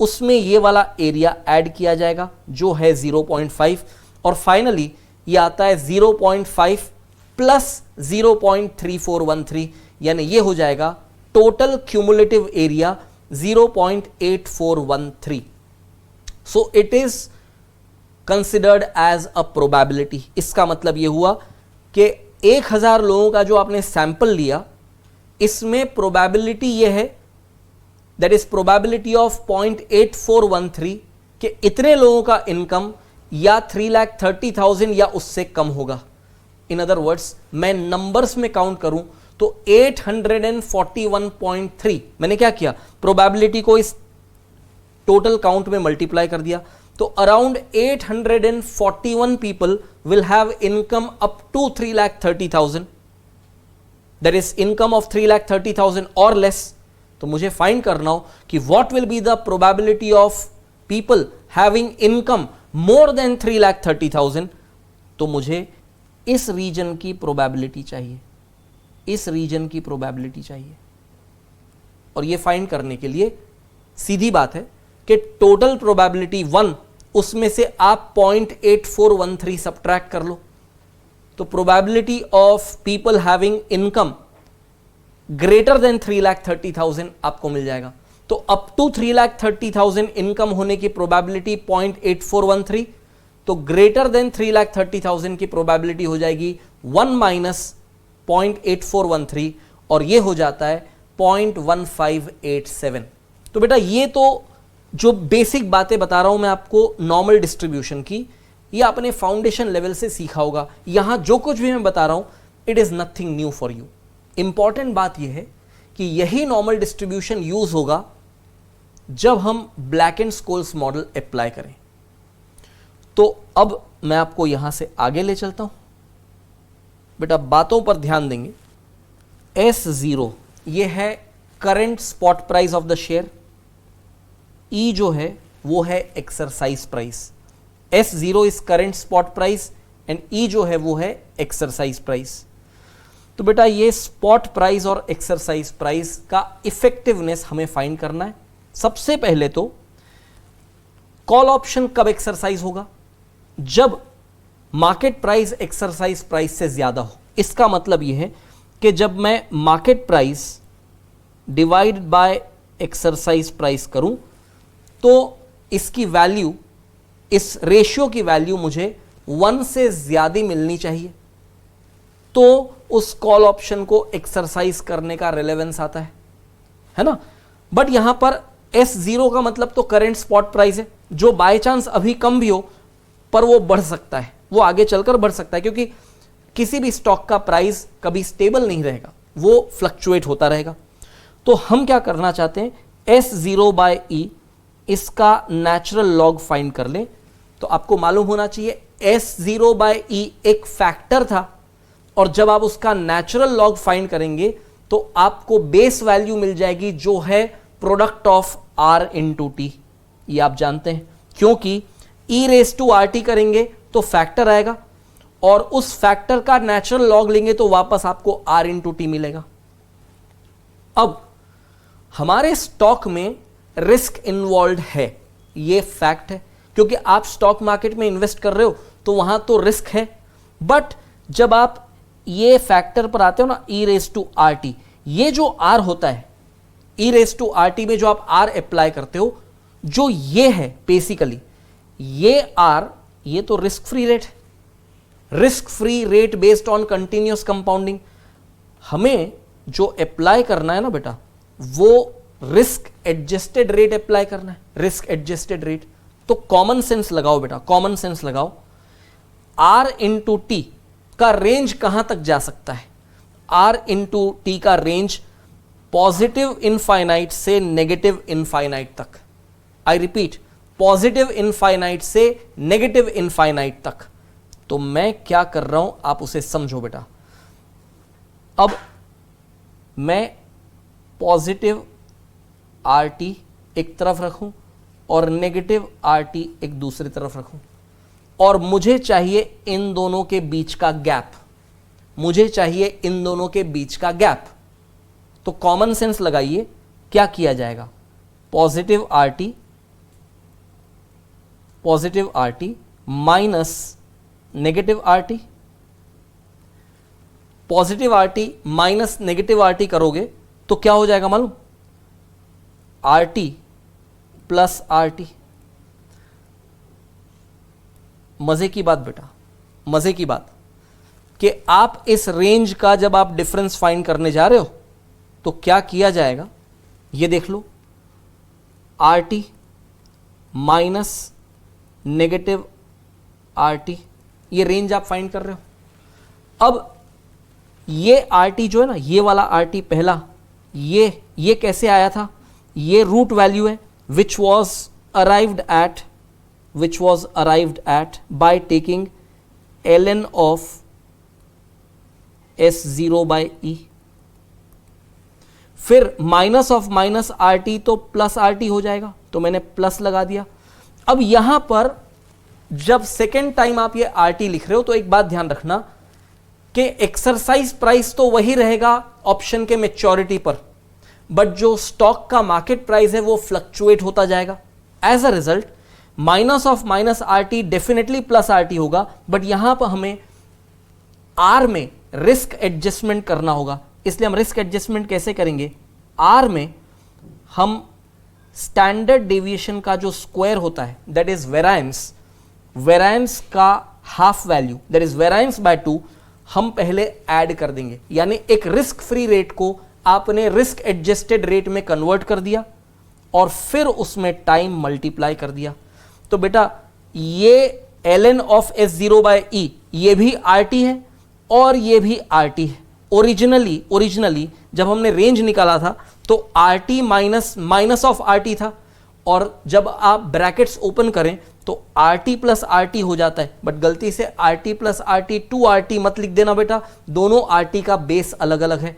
A: उसमें ये वाला एरिया ऐड किया जाएगा जो है 0.5, और फाइनली ये आता है 0.5 प्लस 0.3413, यानी ये हो जाएगा total cumulative area 0.8413। So it is considered as a probability. इसका मतलब ये हुआ कि 1000 लोगों का जो आपने सैंपल लिया, इसमें प्रोबेबिलिटी ये है, दैट इज प्रोबेबिलिटी ऑफ 0.8413 कि इतने लोगों का इनकम या 3,30,000 या उससे कम होगा। इन अदर वर्ड्स, मैं नंबर्स में काउंट करूं तो 841.3, मैंने क्या किया? प्रोबेबिलिटी को इस टोटल काउंट में मल्टीप्लाई कर दिया, तो around 841 people will have income up to 3,30,000, that is income of 3,30,000 और लेस। तो मुझे फाइंड करना हो कि what will be the probability of people having income more than 3,30,000, तो मुझे इस रीजन की प्रोबेबिलिटी चाहिए, इस रीजन की प्रोबेबिलिटी चाहिए। और ये फाइंड करने के लिए सीधी बात है कि टोटल प्रोबेबिलिटी 1, उसमें से आप 0.8413 सब्ट्रैक्ट कर लो, तो probability of people having income greater than 3,30,000 आपको मिल जाएगा। तो अप टू 3,30,000 इनकम होने की प्रोबेबिलिटी 0.8413, तो ग्रेटर देन 3,30,000 की प्रोबेबिलिटी हो जाएगी 1 माइनस 0.8413 और ये हो जाता है 0.1587। तो बेटा ये तो जो बेसिक बातें बता रहा हूं मैं आपको नॉर्मल डिस्ट्रीब्यूशन की, ये आपने फाउंडेशन लेवल से सीखा होगा। यहां जो कुछ भी मैं बता रहा हूं it is nothing new for you. Important बात यह है कि यही नॉर्मल डिस्ट्रीब्यूशन यूज होगा जब हम black and Scholes model apply करें। तो अब मैं आपको यहां से आगे ले चलता हूं। बेटा बातों पर ध्यान देंगे। S0 ये है current spot price of the share, E जो है वो है exercise price. S0 is current spot price and E जो है वो है एक्सरसाइज प्राइस। तो बेटा ये स्पॉट प्राइस और एक्सरसाइज प्राइस का इफेक्टिवनेस हमें फाइंड करना है। सबसे पहले तो कॉल ऑप्शन कब एक्सरसाइज होगा? जब मार्केट प्राइस एक्सरसाइज प्राइस से ज्यादा हो। इसका मतलब यह है कि जब मैं market price divide by exercise price करूं तो इसकी वैल्यू, इस रेशियो की वैल्यू मुझे 1 से ज्यादा मिलनी चाहिए, तो उस कॉल ऑप्शन को एक्सरसाइज करने का रिलेवेंस आता है ना। बट यहां पर S0 का मतलब तो करंट स्पॉट प्राइस है, जो बाय चांस अभी कम भी हो पर वो बढ़ सकता है, वो आगे चलकर बढ़ सकता है, क्योंकि किसी भी स्टॉक का प्राइस कभी स्टेबल नहीं रहेगा, वो फ्लक्चुएट होता रहेगा। तो हम क्या करना चाहते हैं, S0 बाय E इसका नेचुरल लॉग फाइंड कर लें। तो आपको मालूम होना चाहिए S0 बाय E एक फैक्टर था, और जब आप उसका नेचुरल लॉग फाइंड करेंगे तो आपको बेस वैल्यू मिल जाएगी जो है product of R into T. ये आप जानते हैं, क्योंकि E रेस टू RT करेंगे तो फैक्टर आएगा, और उस फैक्टर का नेचुरल लॉग लेंगे तो वापस आपको R इंटू टी मिलेगा। अब हमारे स्टॉक में रिस्क इन्वॉल्व है, ये फैक्ट है, क्योंकि आप स्टॉक मार्केट में इन्वेस्ट कर रहे हो तो वहां तो रिस्क है। बट जब आप ये फैक्टर पर आते हो ना, E रेस टू RT, ये जो R होता है, E रेस टू RT में जो आप R अप्लाई करते हो, जो ये है बेसिकली ये R, ये तो रिस्क फ्री रेट है, risk free rate based on continuous compounding. हमें जो अप्लाई करना है ना बेटा, वो रिस्क एडजस्टेड रेट अप्लाई करना है, रिस्क एडजस्टेड रेट। तो कॉमन सेंस लगाओ बेटा, कॉमन सेंस लगाओ। R इंटू टी का रेंज कहां तक जा सकता है? R इंटू टी का रेंज पॉजिटिव इनफाइनाइट से नेगेटिव इनफाइनाइट तक। आई रिपीट, पॉजिटिव इनफाइनाइट से नेगेटिव इनफाइनाइट तक। तो मैं क्या कर रहा हूं आप उसे समझो बेटा। अब मैं पॉजिटिव RT एक तरफ रखूं और नेगेटिव RT एक दूसरी तरफ रखूं, और मुझे चाहिए इन दोनों के बीच का गैप, मुझे चाहिए इन दोनों के बीच का गैप। तो कॉमन सेंस लगाइए, क्या किया जाएगा? Positive RT minus negative RT, positive RT minus negative RT करोगे तो क्या हो जाएगा मालूम? RT plus RT। मजे की बात बेटा, मजे की बात कि आप इस रेंज का जब आप डिफरेंस फाइंड करने जा रहे हो तो क्या किया जाएगा, ये देख लो। RT माइनस नेगेटिव RT, ये रेंज आप फाइंड कर रहे हो। अब ये RT जो है ना, ये वाला RT पहला, ये कैसे आया था? ये रूट वैल्यू है which was arrived at by taking ln of S0 by E। फिर माइनस ऑफ माइनस RT तो प्लस RT हो जाएगा, तो मैंने प्लस लगा दिया। अब यहां पर जब सेकेंड टाइम आप ये RT लिख रहे हो तो एक बात ध्यान रखना कि एक्सरसाइज प्राइस तो वही रहेगा ऑप्शन के मैच्योरिटी पर, बट जो स्टॉक का मार्केट प्राइस है वो फ्लक्चुएट होता जाएगा। As a result minus of minus RT definitely plus RT होगा, बट यहां पर हमें R में रिस्क एडजस्टमेंट करना होगा। इसलिए हम रिस्क एडजस्टमेंट कैसे करेंगे, आर में हम स्टैंडर्ड डेविएशन का जो स्क्वायर होता है दैट इज वेरायंस, वेरायंस का हाफ value that is variance by 2 हम पहले ऐड कर देंगे, यानी एक रिस्क फ्री रेट को आपने रिस्क एडजस्टेड रेट में कन्वर्ट कर दिया और फिर उसमें टाइम मल्टीप्लाई कर दिया। तो बेटा ये ln of S0 by E ये भी RT है और ये भी RT है। ओरिजिनली जब हमने रेंज निकाला था तो RT माइनस ऑफ RT था, और जब आप ब्रैकेट्स ओपन करें तो RT प्लस RT हो जाता है, बट गलती से RT प्लस RT 2RT मत लिख देना बेटा, दोनों RT का बेस अलग अलग है।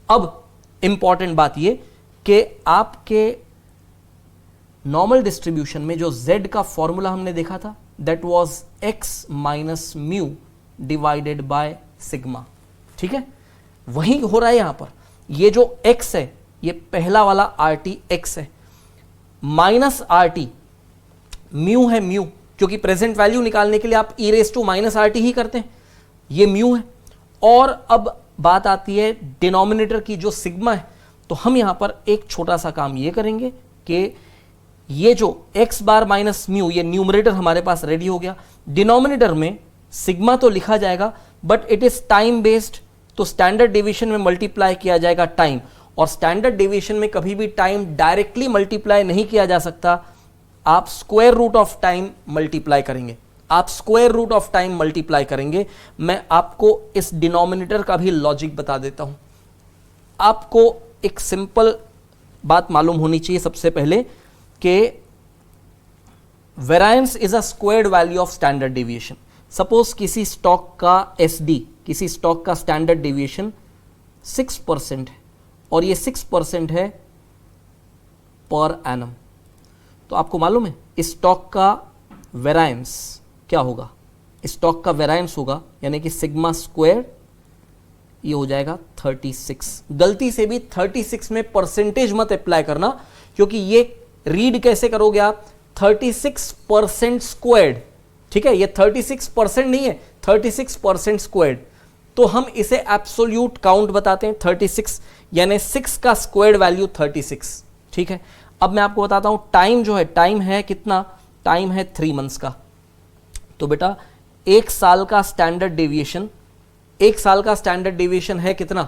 A: अब इंपॉर्टेंट बात ये कि आपके नॉर्मल डिस्ट्रीब्यूशन में जो Z का फॉर्मूला हमने देखा था that was x minus mu divided by sigma, ठीक है, वही हो रहा है यहां पर। ये जो x है ये पहला वाला RT x है, माइनस RT म्यू है, म्यू क्योंकि प्रेजेंट वैल्यू निकालने के लिए आप e raise to minus RT ही करते हैं, ये म्यू है। और अब बात आती है डिनोमिनेटर की जो सिग्मा है, तो हम यहां पर एक छोटा सा काम ये करेंगे कि ये जो x बार माइनस म्यू ये न्यूमरेटर हमारे पास रेडी हो गया, डिनोमिनेटर में सिग्मा तो लिखा जाएगा but it is time based, तो स्टैंडर्ड डेविएशन में मल्टीप्लाई किया जाएगा टाइम, और स्टैंडर्ड डेविएशन में कभी भी टाइम डायरेक्टली मल्टीप्लाई नहीं किया जा सकता, आप square root of time multiply करेंगे, आप square root of time multiply करेंगे। मैं आपको इस डिनोमिनेटर का भी लॉजिक बता देता हूं। आपको एक सिंपल बात मालूम होनी चाहिए सबसे पहले कि variance is a squared value of standard deviation. Suppose किसी स्टॉक का SD, किसी स्टॉक का स्टैंडर्ड डेविएशन 6% है और ये 6% है पर एनम, तो आपको मालूम है इस स्टॉक का वेरायंस क्या होगा, स्टॉक का वेरायंस होगा यानी कि सिग्मा स्क्वायर, ये हो जाएगा 36। गलती से भी 36 में परसेंटेज मत अप्लाई करना, क्योंकि ये रीड कैसे करोगे आप 36% स्क्वायर्ड, ठीक है, ये 36% नहीं है 36% स्क्वायर्ड, तो हम इसे एब्सोल्यूट काउंट बताते हैं 36, यानी 6 का स्क्वायर्ड वैल्यू 36, ठीक है। अब मैं आपको बताता हूं टाइम जो है, टाइम है कितना, टाइम है 3 मंथ्स का। तो बेटा एक साल का स्टैंडर्ड डेविएशन, एक साल का स्टैंडर्ड डेविएशन है कितना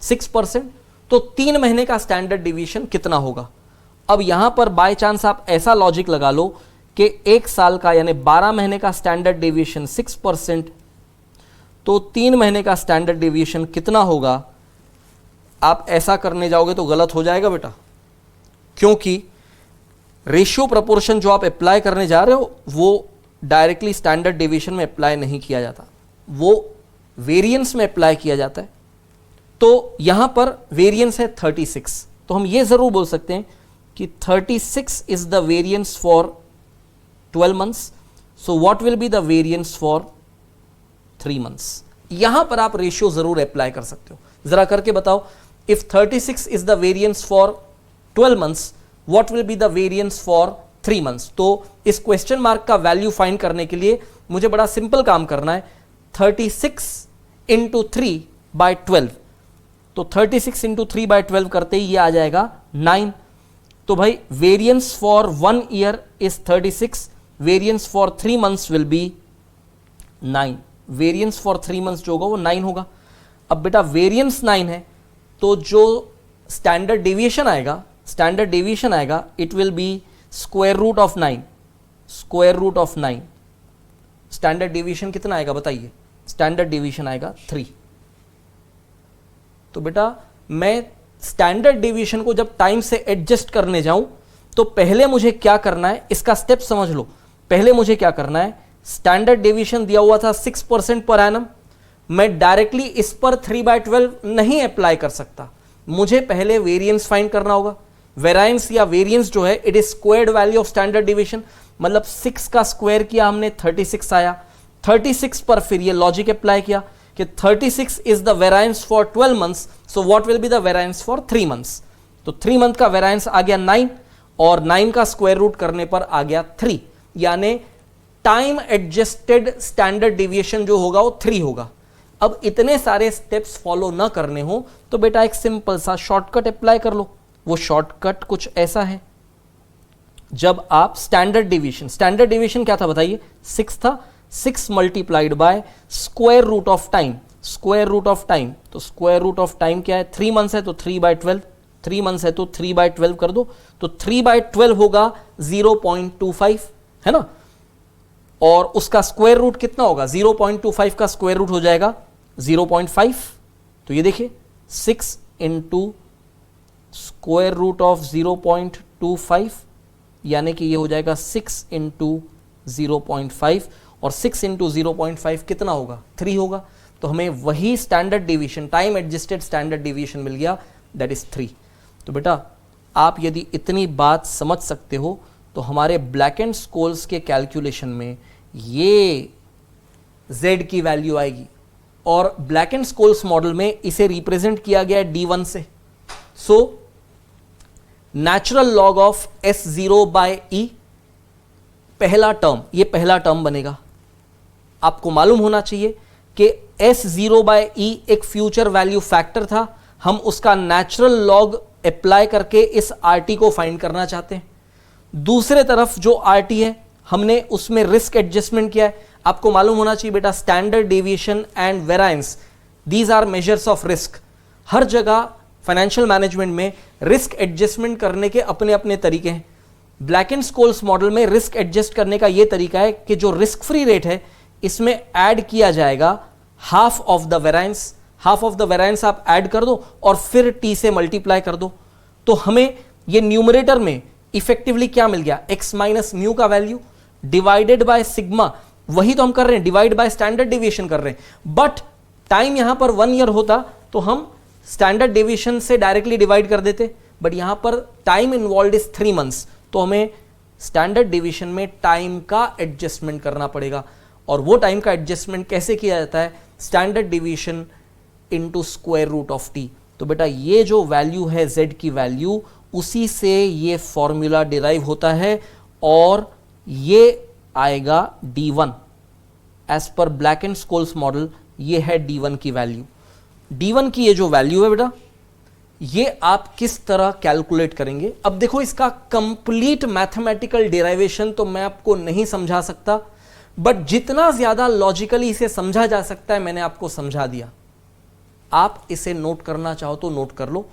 A: 6%, तो 3 महीने का स्टैंडर्ड डेविएशन कितना होगा। अब यहां पर बाय चांस आप ऐसा लॉजिक लगा लो कि एक साल का यानी 12 महीने का स्टैंडर्ड डेविएशन 6%, तो 3 महीने का स्टैंडर्ड डेविएशन कितना होगा। आप ऐसा करने जाओगे तो गलत हो जाएगा बेटा, क्योंकि रेशियो प्रोपोर्शन जो आप अप्लाई करने जा रहे हो वो डायरेक्टली स्टैंडर्ड डेविएशन में अप्लाई नहीं किया जाता, वो वेरिएंस में अप्लाई किया जाता है। तो यहां पर वेरिएंस है 36, तो हम ये जरूर बोल सकते हैं कि 36 is the variance for 12 months, so what will be the variance for 3 months. यहां पर आप रेशियो जरूर अप्लाई कर सकते हो, जरा करके बताओ, if 36 is the variance for 12 months what will be the variance for 3 months. तो इस क्वेश्चन मार्क का वैल्यू फाइंड करने के लिए मुझे बड़ा सिंपल काम करना है, 36 इंटू 3 बाय 12, तो 36 इंटू 3 बाय 12 करते ही ये आ जाएगा 9। तो भाई variance for 1 year is 36, variance for 3 months will be 9, variance for 3 months जो होगा वो 9 होगा। अब बेटा वेरिएंस 9 है तो जो स्टैंडर्ड डेविएशन आएगा, स्टैंडर्ड डेविएशन आएगा it will be square root of 9, square root of 9। Standard deviation कितना आएगा बताइए, स्टैंडर्ड डेविएशन आएगा 3। तो बेटा मैं स्टैंडर्ड डेविएशन को जब टाइम से एडजस्ट करने जाऊं तो पहले मुझे क्या करना है, इसका स्टेप समझ लो। पहले मुझे क्या करना है, स्टैंडर्ड डेविएशन दिया हुआ था 6% पर एनम, मैं डायरेक्टली इस पर 3/12 नहीं अप्लाई कर सकता, मुझे पहले वेरिएंस फाइंड करना होगा। वेरायंस या वेरिएंस जो है it is squared value of standard deviation, मतलब 6 का स्क्वायर किया हमने 36 आया, 36 पर फिर ये लॉजिक अप्लाई किया कि 36 is the variance for 12 months, so what will be the variance for 3 months. तो 3 मंथ का वेरायंस आ गया 9 और 9 का स्क्वायर रूट करने पर आ गया 3, यानी टाइम एडजस्टेड स्टैंडर्ड डेविएशन जो होगा वो 3 होगा। अब इतने सारे स्टेप्स फॉलो ना करने हो तो बेटा एक सिंपल सा शॉर्टकट अप्लाई कर लो। वो शॉर्टकट कुछ ऐसा है, जब आप स्टैंडर्ड डिवीजन क्या था बताइए, 6 था, 6 multiplied by square root of time, तो स्क्वायर रूट ऑफ टाइम क्या है, 3 मंथ्स है तो 3/12, 3 मंथ्स है तो 3/12 कर दो, तो 3/12 होगा 0.25, है ना, और उसका स्क्वायर रूट कितना होगा, 0.25 का स्क्वायर रूट हो जाएगा 0.5, तो ये देखिए 6 इंटू स्क्वायर रूट ऑफ 0.25 यानी कि ये हो जाएगा 6 इंटू 0.5, और 6 इंटू 0.5 कितना होगा, 3 होगा, तो हमें वही standard division, time adjusted standard division मिल गया, दैट इज 3। तो बेटा आप यदि इतनी बात समझ सकते हो तो हमारे ब्लैक एंड स्कोल्स के कैलकुलेशन में ये z की वैल्यू आएगी, और ब्लैक एंड स्कोल्स मॉडल में इसे रिप्रेजेंट किया गया है d1 से। So natural log of S0 by E, पहला टर्म, ये पहला टर्म बनेगा। आपको मालूम होना चाहिए कि S0 बाय E एक फ्यूचर वैल्यू फैक्टर था, हम उसका नेचुरल लॉग अप्लाई करके इस RT को फाइंड करना चाहते हैं। दूसरे तरफ जो RT है हमने उसमें रिस्क एडजस्टमेंट किया है। आपको मालूम होना चाहिए बेटा standard deviation and variance, these are measures of risk. हर जगह फाइनेंशियल मैनेजमेंट में रिस्क एडजस्टमेंट करने के अपने अपने तरीके हैं। ब्लैक एंड स्कोल्स मॉडल में रिस्क एडजस्ट करने का यह तरीका है कि जो रिस्क फ्री रेट है इसमें ऐड किया जाएगा half of the variance, half of the variance आप ऐड कर दो और फिर टी से मल्टीप्लाई कर दो, तो हमें ये न्यूमरेटर में इफेक्टिवली क्या मिल गया, x माइनस म्यू का वैल्यू डिवाइडेड बाय सिग्मा, वही तो हम कर रहे हैं, डिवाइड बाय स्टैंडर्ड डेविएशन कर रहे हैं। बट टाइम यहां पर 1 ईयर होता तो हम स्टैंडर्ड डेविएशन से डायरेक्टली डिवाइड कर देते, बट यहां पर टाइम इन्वॉल्व इज 3 मंथ्स, तो हमें स्टैंडर्ड डेविएशन में टाइम का एडजस्टमेंट करना पड़ेगा। और वो टाइम का एडजस्टमेंट कैसे किया जाता है, standard deviation into square root of T. तो बेटा ये जो वैल्यू है z की वैल्यू, उसी से ये फॉर्मूला डिराइव होता है, और ये आएगा d1 as per black and Scholes model, ये है d1 की वैल्यू। d1 की ये जो वैल्यू है बेटा, ये आप किस तरह कैलकुलेट करेंगे। अब देखो इसका कंप्लीट मैथमेटिकल डेरिवेशन तो मैं आपको नहीं समझा सकता, बट जितना ज्यादा लॉजिकली इसे समझा जा सकता है मैंने आपको समझा दिया। आप इसे नोट करना चाहो तो नोट कर लो।